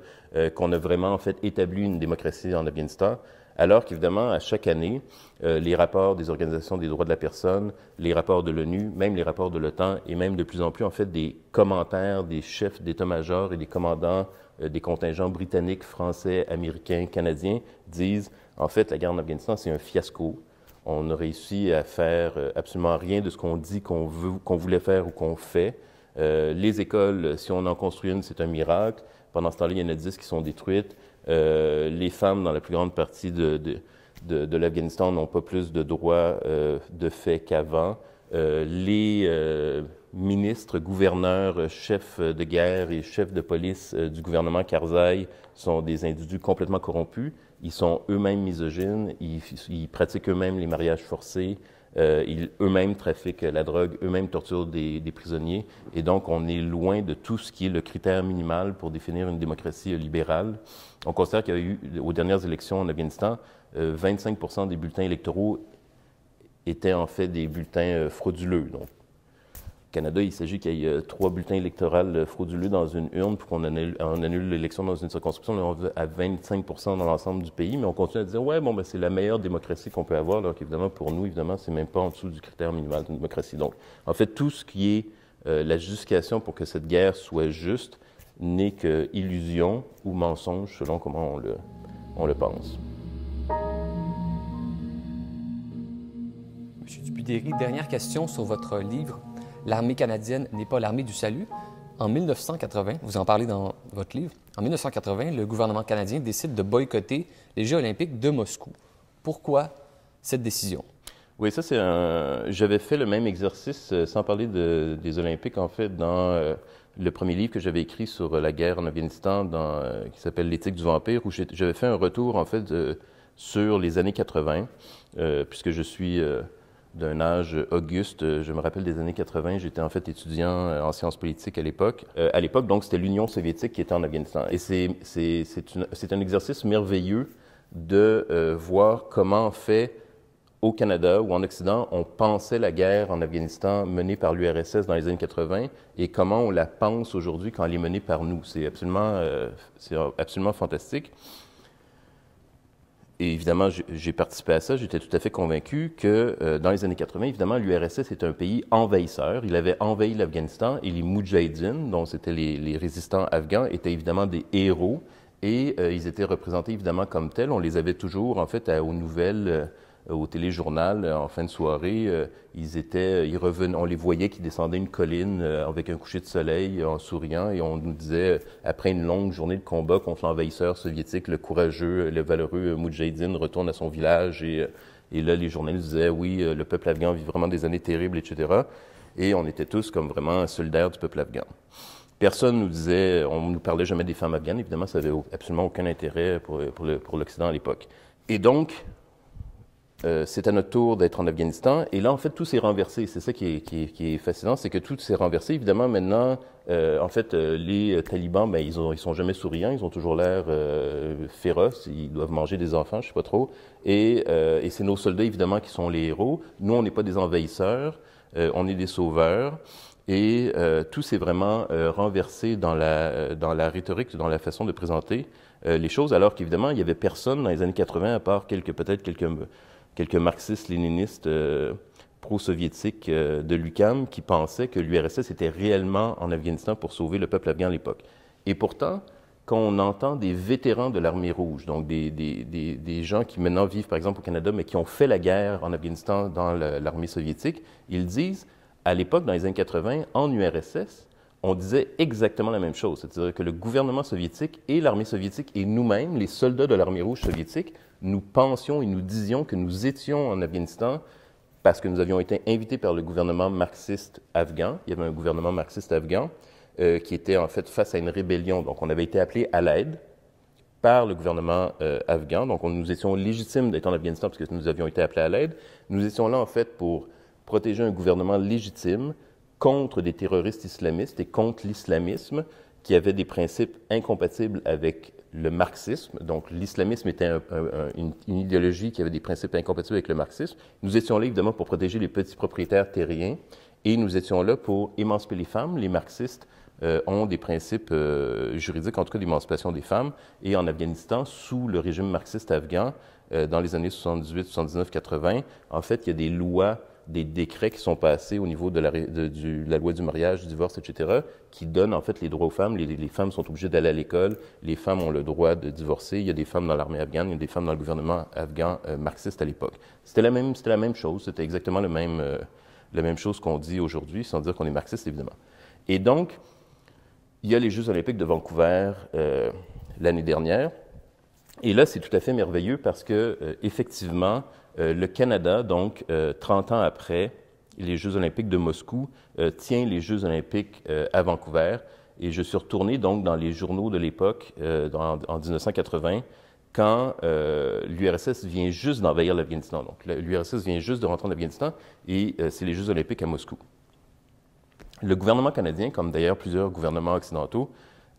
qu'on a vraiment en fait établi une démocratie en Afghanistan, alors qu'évidemment, à chaque année, les rapports des organisations des droits de la personne, les rapports de l'ONU, même les rapports de l'OTAN, et même de plus en plus en fait des commentaires des chefs d'état-major et des commandants des contingents britanniques, français, américains, canadiens, disent en fait la guerre en Afghanistan, c'est un fiasco. On a réussi à faire absolument rien de ce qu'on dit qu'on voulait faire ou qu'on fait. Les écoles, si on en construit une, c'est un miracle. Pendant ce temps-là, il y en a 10 qui sont détruites. Les femmes, dans la plus grande partie de l'Afghanistan, n'ont pas plus de droits de fait qu'avant. Les ministres, gouverneurs, chefs de guerre et chefs de police du gouvernement Karzai sont des individus complètement corrompus. Ils sont eux-mêmes misogynes, ils pratiquent eux-mêmes les mariages forcés, ils eux-mêmes trafiquent la drogue, eux-mêmes torturent des prisonniers. Et donc, on est loin de tout ce qui est le critère minimal pour définir une démocratie libérale. On considère qu'il y a eu, aux dernières élections en Afghanistan, 25% des bulletins électoraux étaient en fait des bulletins frauduleux. Donc, au Canada, il s'agit qu'il y ait 3 bulletins électoraux frauduleux dans une urne pour qu'on annule l'élection dans une circonscription. Là, on va à 25% dans l'ensemble du pays, mais on continue à dire, ouais, bon, ben, c'est la meilleure démocratie qu'on peut avoir, alors qu'évidemment, pour nous, évidemment, c'est même pas en dessous du critère minimal d'une démocratie. Donc, en fait, tout ce qui est la justification pour que cette guerre soit juste n'est que illusion ou mensonge, selon comment on le pense. M. Dupuy-Derry, dernière question sur votre livre. L'armée canadienne n'est pas l'armée du salut. En 1980, vous en parlez dans votre livre, en 1980, le gouvernement canadien décide de boycotter les Jeux olympiques de Moscou. Pourquoi cette décision? Oui, ça, j'avais fait le même exercice, sans parler des Olympiques, en fait, dans le premier livre que j'avais écrit sur la guerre en Afghanistan, qui s'appelle L'éthique du vampire, où j'avais fait un retour, en fait, sur les années 80, puisque je suis d'un âge auguste. Je me rappelle des années 80, j'étais en fait étudiant en sciences politiques à l'époque. À l'époque, donc, c'était l'Union soviétique qui était en Afghanistan. Et c'est un exercice merveilleux de voir comment, en fait, au Canada ou en Occident, on pensait la guerre en Afghanistan menée par l'URSS dans les années 80 et comment on la pense aujourd'hui quand elle est menée par nous. C'est absolument fantastique. Et évidemment, j'ai participé à ça. J'étais tout à fait convaincu que dans les années 80, évidemment, l'URSS était un pays envahisseur. Il avait envahi l'Afghanistan et les Moudjahidines, dont c'était les résistants afghans, étaient évidemment des héros et ils étaient représentés évidemment comme tels. On les avait toujours, en fait, aux nouvelles, au téléjournal, en fin de soirée. Ils revenaient, on les voyait qui descendaient une colline avec un coucher de soleil en souriant et on nous disait, après une longue journée de combat contre l'envahisseur soviétique, le courageux, le valeureux Moudjahidine retourne à son village et là, les journalistes disaient, oui, le peuple afghan vit vraiment des années terribles, etc. Et on était tous comme vraiment solidaires du peuple afghan. Personne nous disait, on ne nous parlait jamais des femmes afghanes, évidemment, ça n'avait absolument aucun intérêt pour l'Occident à l'époque. Et donc, c'est à notre tour d'être en Afghanistan. Et là, en fait, tout s'est renversé. C'est ça qui est fascinant, c'est que tout s'est renversé. Évidemment, maintenant, en fait, les talibans, ben, ils sont jamais souriants. Ils ont toujours l'air féroces. Ils doivent manger des enfants, je sais pas trop. Et c'est nos soldats, évidemment, qui sont les héros. Nous, on n'est pas des envahisseurs. On est des sauveurs. Et tout s'est vraiment renversé dans la rhétorique, dans la façon de présenter les choses, alors qu'évidemment, il n'y avait personne dans les années 80, à part peut-être quelques marxistes-léninistes pro-soviétiques de l'UQAM qui pensaient que l'URSS était réellement en Afghanistan pour sauver le peuple afghan à l'époque. Et pourtant, quand on entend des vétérans de l'armée rouge, donc des gens qui maintenant vivent par exemple au Canada, mais qui ont fait la guerre en Afghanistan dans l'armée soviétique, ils disent, à l'époque, dans les années 80, en URSS, on disait exactement la même chose. C'est-à-dire que le gouvernement soviétique et l'armée soviétique et nous-mêmes, les soldats de l'armée rouge soviétique, nous pensions et nous disions que nous étions en Afghanistan parce que nous avions été invités par le gouvernement marxiste afghan. Il y avait un gouvernement marxiste afghan qui était en fait face à une rébellion. Donc, on avait été appelés à l'aide par le gouvernement afghan. Donc, nous étions légitimes d'être en Afghanistan parce que nous avions été appelés à l'aide. Nous étions là, en fait, pour protéger un gouvernement légitime contre des terroristes islamistes et contre l'islamisme qui avait des principes incompatibles avec le marxisme. Donc, l'islamisme était une idéologie qui avait des principes incompatibles avec le marxisme. Nous étions là, évidemment, pour protéger les petits propriétaires terriens Et nous étions là pour émanciper les femmes. Les marxistes ont des principes juridiques, en tout cas d'émancipation des femmes. Et en Afghanistan, sous le régime marxiste afghan, dans les années 78, 79, 80, en fait, il y a des lois, des décrets qui sont passés au niveau de la loi du mariage, du divorce, etc., qui donnent en fait les droits aux femmes. Les femmes sont obligées d'aller à l'école, les femmes ont le droit de divorcer. Il y a des femmes dans l'armée afghane, il y a des femmes dans le gouvernement afghan marxiste à l'époque. C'était la même chose, c'était exactement la même chose qu'on dit aujourd'hui, sans dire qu'on est marxiste, évidemment. Et donc, il y a les Jeux olympiques de Vancouver l'année dernière. Et là, c'est tout à fait merveilleux parce que, effectivement, le Canada, donc, 30 ans après les Jeux olympiques de Moscou, tient les Jeux olympiques à Vancouver. Et je suis retourné, donc, dans les journaux de l'époque, en 1980, quand l'URSS vient juste d'envahir l'Afghanistan. Donc, l'URSS vient juste de rentrer en Afghanistan et c'est les Jeux olympiques à Moscou. Le gouvernement canadien, comme d'ailleurs plusieurs gouvernements occidentaux,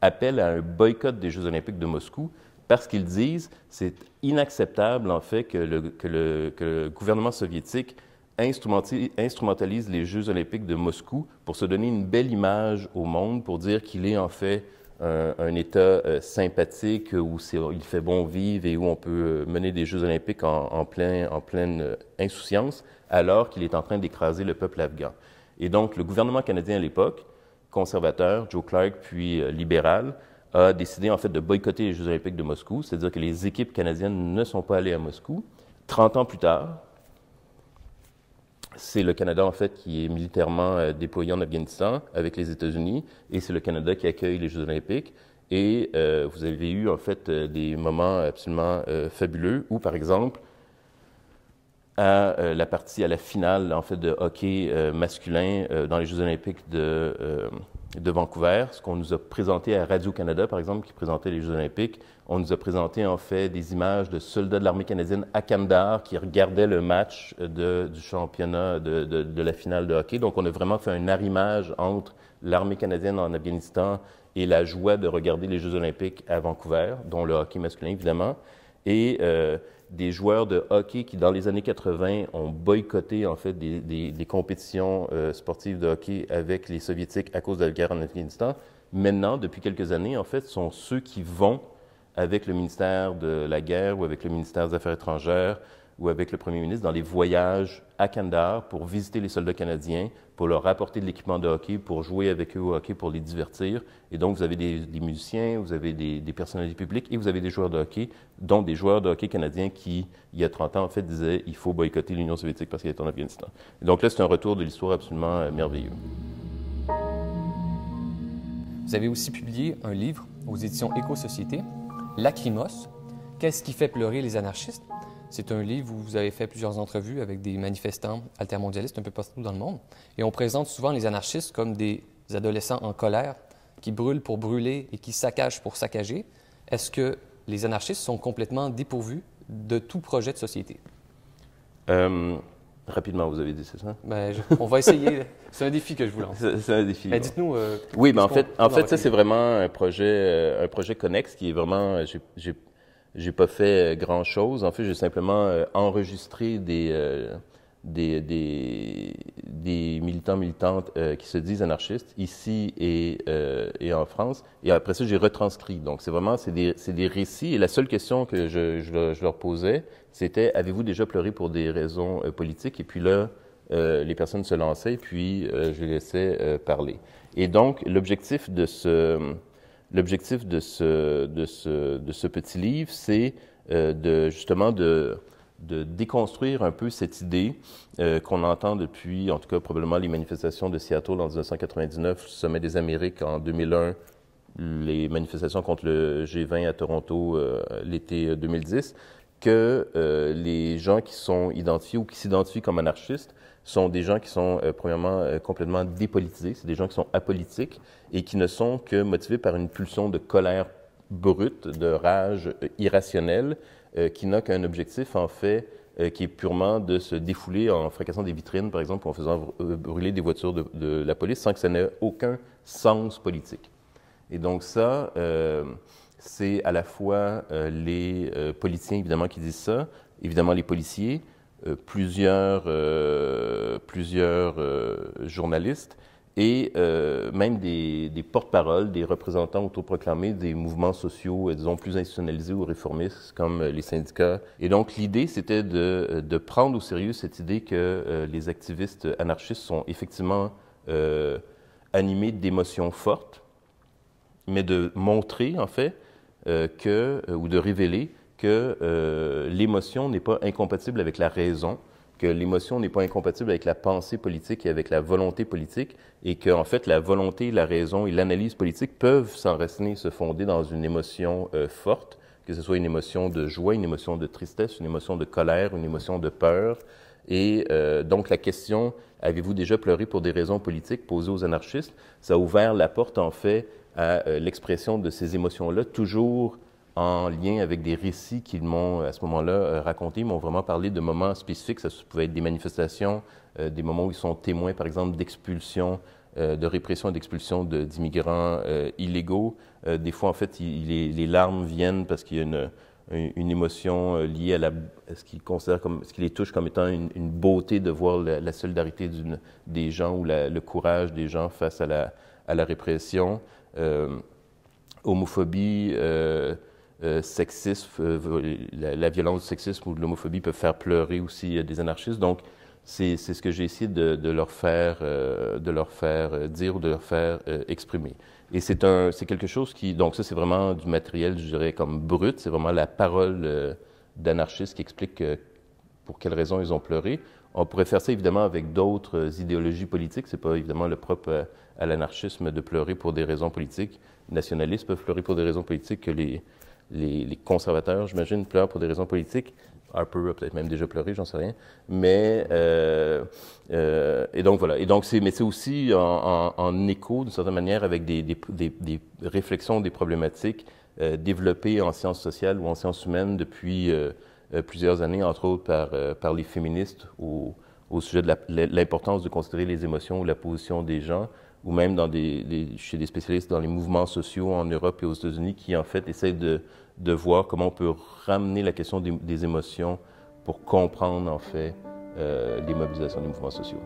appelle à un boycott des Jeux olympiques de Moscou parce qu'ils disent que c'est inacceptable, en fait, que le gouvernement soviétique instrumentalise les Jeux olympiques de Moscou pour se donner une belle image au monde, pour dire qu'il est, en fait, un État sympathique où il fait bon vivre et où on peut mener des Jeux olympiques en pleine insouciance, alors qu'il est en train d'écraser le peuple afghan. Et donc, le gouvernement canadien à l'époque, conservateur, Joe Clark, puis libéral, a décidé en fait de boycotter les Jeux olympiques de Moscou, c'est-à-dire que les équipes canadiennes ne sont pas allées à Moscou. 30 ans plus tard, c'est le Canada en fait qui est militairement déployé en Afghanistan avec les États-Unis, et c'est le Canada qui accueille les Jeux olympiques. Et vous avez eu en fait des moments absolument fabuleux où, par exemple, à la finale en fait de hockey masculin dans les Jeux olympiques de Vancouver, ce qu'on nous a présenté à Radio-Canada, par exemple, qui présentait les Jeux olympiques, on nous a présenté en fait des images de soldats de l'armée canadienne à Kandahar qui regardaient le match du championnat de la finale de hockey. Donc, on a vraiment fait un arrimage entre l'armée canadienne en Afghanistan et la joie de regarder les Jeux olympiques à Vancouver, dont le hockey masculin, évidemment, et des joueurs de hockey qui, dans les années 80, ont boycotté, en fait, des compétitions sportives de hockey avec les Soviétiques à cause de la guerre en Afghanistan. Maintenant, depuis quelques années, en fait, sont ceux qui vont avec le ministère de la Guerre ou avec le ministère des Affaires étrangères ou avec le premier ministre dans les voyages à Kandahar pour visiter les soldats canadiens, pour leur apporter de l'équipement de hockey, pour jouer avec eux au hockey, pour les divertir. Et donc, vous avez des musiciens, vous avez des personnalités publiques et vous avez des joueurs de hockey, dont des joueurs de hockey canadiens qui, il y a 30 ans, en fait, disaient « il faut boycotter l'Union soviétique parce qu'elle est en Afghanistan ». Et donc là, c'est un retour de l'histoire absolument merveilleux. Vous avez aussi publié un livre aux éditions Éco-Société, Lacrymos, Qu'est-ce qui fait pleurer les anarchistes? C'est un livre où vous avez fait plusieurs entrevues avec des manifestants altermondialistes un peu partout dans le monde. Et on présente souvent les anarchistes comme des adolescents en colère qui brûlent pour brûler et qui saccagent pour saccager. Est-ce que les anarchistes sont complètement dépourvus de tout projet de société? Rapidement, vous avez dit, c'est ça? On va essayer. C'est un défi que je vous lance. C'est un défi. Dites-nous. Oui, mais en fait, ça, c'est vraiment un projet connexe qui est vraiment... J'ai pas fait grand-chose. En fait, j'ai simplement enregistré des militants-militantes qui se disent anarchistes ici et en France. Et après ça, j'ai retranscrit. Donc, c'est des récits. Et la seule question que je leur posais, c'était « Avez-vous déjà pleuré pour des raisons politiques? » Et puis là, les personnes se lançaient, puis je les laissais parler. Et donc, l'objectif de ce petit livre, c'est justement de déconstruire un peu cette idée qu'on entend depuis, en tout cas probablement les manifestations de Seattle en 1999, le Sommet des Amériques en 2001, les manifestations contre le G20 à Toronto l'été 2010, que les gens qui sont identifiés ou qui s'identifient comme anarchistes sont des gens qui sont, premièrement, complètement dépolitisés. C'est des gens qui sont apolitiques et qui ne sont que motivés par une pulsion de colère brute, de rage irrationnelle, qui n'a qu'un objectif, en fait, qui est purement de se défouler en fracassant des vitrines, par exemple, ou en faisant brûler des voitures de la police, sans que ça n'ait aucun sens politique. Et donc ça, c'est à la fois les politiciens, évidemment, qui disent ça, évidemment les policiers, plusieurs journalistes et même des porte-paroles, des représentants autoproclamés des mouvements sociaux, disons, plus institutionnalisés ou réformistes, comme les syndicats. Et donc, l'idée, c'était de prendre au sérieux cette idée que les activistes anarchistes sont effectivement animés d'émotions fortes, mais de montrer, en fait, ou de révéler que l'émotion n'est pas incompatible avec la raison, que l'émotion n'est pas incompatible avec la pensée politique et avec la volonté politique, et que, en fait, la volonté, la raison et l'analyse politique peuvent s'enraciner, se fonder dans une émotion forte, que ce soit une émotion de joie, une émotion de tristesse, une émotion de colère, une émotion de peur. Et donc, la question « Avez-vous déjà pleuré pour des raisons politiques ?» posée aux anarchistes, ça a ouvert la porte, en fait, à l'expression de ces émotions-là, toujours en lien avec des récits qu'ils m'ont, à ce moment-là, racontés. Ils m'ont vraiment parlé de moments spécifiques. Ça pouvait être des manifestations, des moments où ils sont témoins, par exemple, d'expulsion, de répression et d'expulsion d'immigrants illégaux. Des fois, en fait, les larmes viennent parce qu'il y a une émotion liée à ce qu'ils considèrent comme, ce qui les touche comme étant une beauté de voir la solidarité des gens ou le courage des gens face à la répression. Homophobie, sexisme, la violence du sexisme ou de l'homophobie peuvent faire pleurer aussi des anarchistes. Donc, c'est ce que j'ai essayé de leur faire dire ou de leur faire exprimer. Et c'est quelque chose qui, donc ça c'est vraiment du matériel, je dirais, comme brut, c'est vraiment la parole d'anarchistes qui explique pour quelles raisons ils ont pleuré. On pourrait faire ça évidemment avec d'autres idéologies politiques, c'est pas évidemment le propre à l'anarchisme de pleurer pour des raisons politiques. Les nationalistes peuvent pleurer pour des raisons politiques que les conservateurs, j'imagine, pleurent pour des raisons politiques. Harper a peut-être même déjà pleuré, j'en sais rien. Mais, et donc voilà. Et donc, mais c'est aussi en écho, d'une certaine manière, avec des réflexions, des problématiques développées en sciences sociales ou en sciences humaines depuis plusieurs années, entre autres par les féministes au sujet de l'importance de considérer les émotions ou la position des gens, ou même chez des spécialistes dans les mouvements sociaux en Europe et aux États-Unis qui, en fait, essayent de voir comment on peut ramener la question des émotions pour comprendre, en fait, les mobilisations des mouvements sociaux.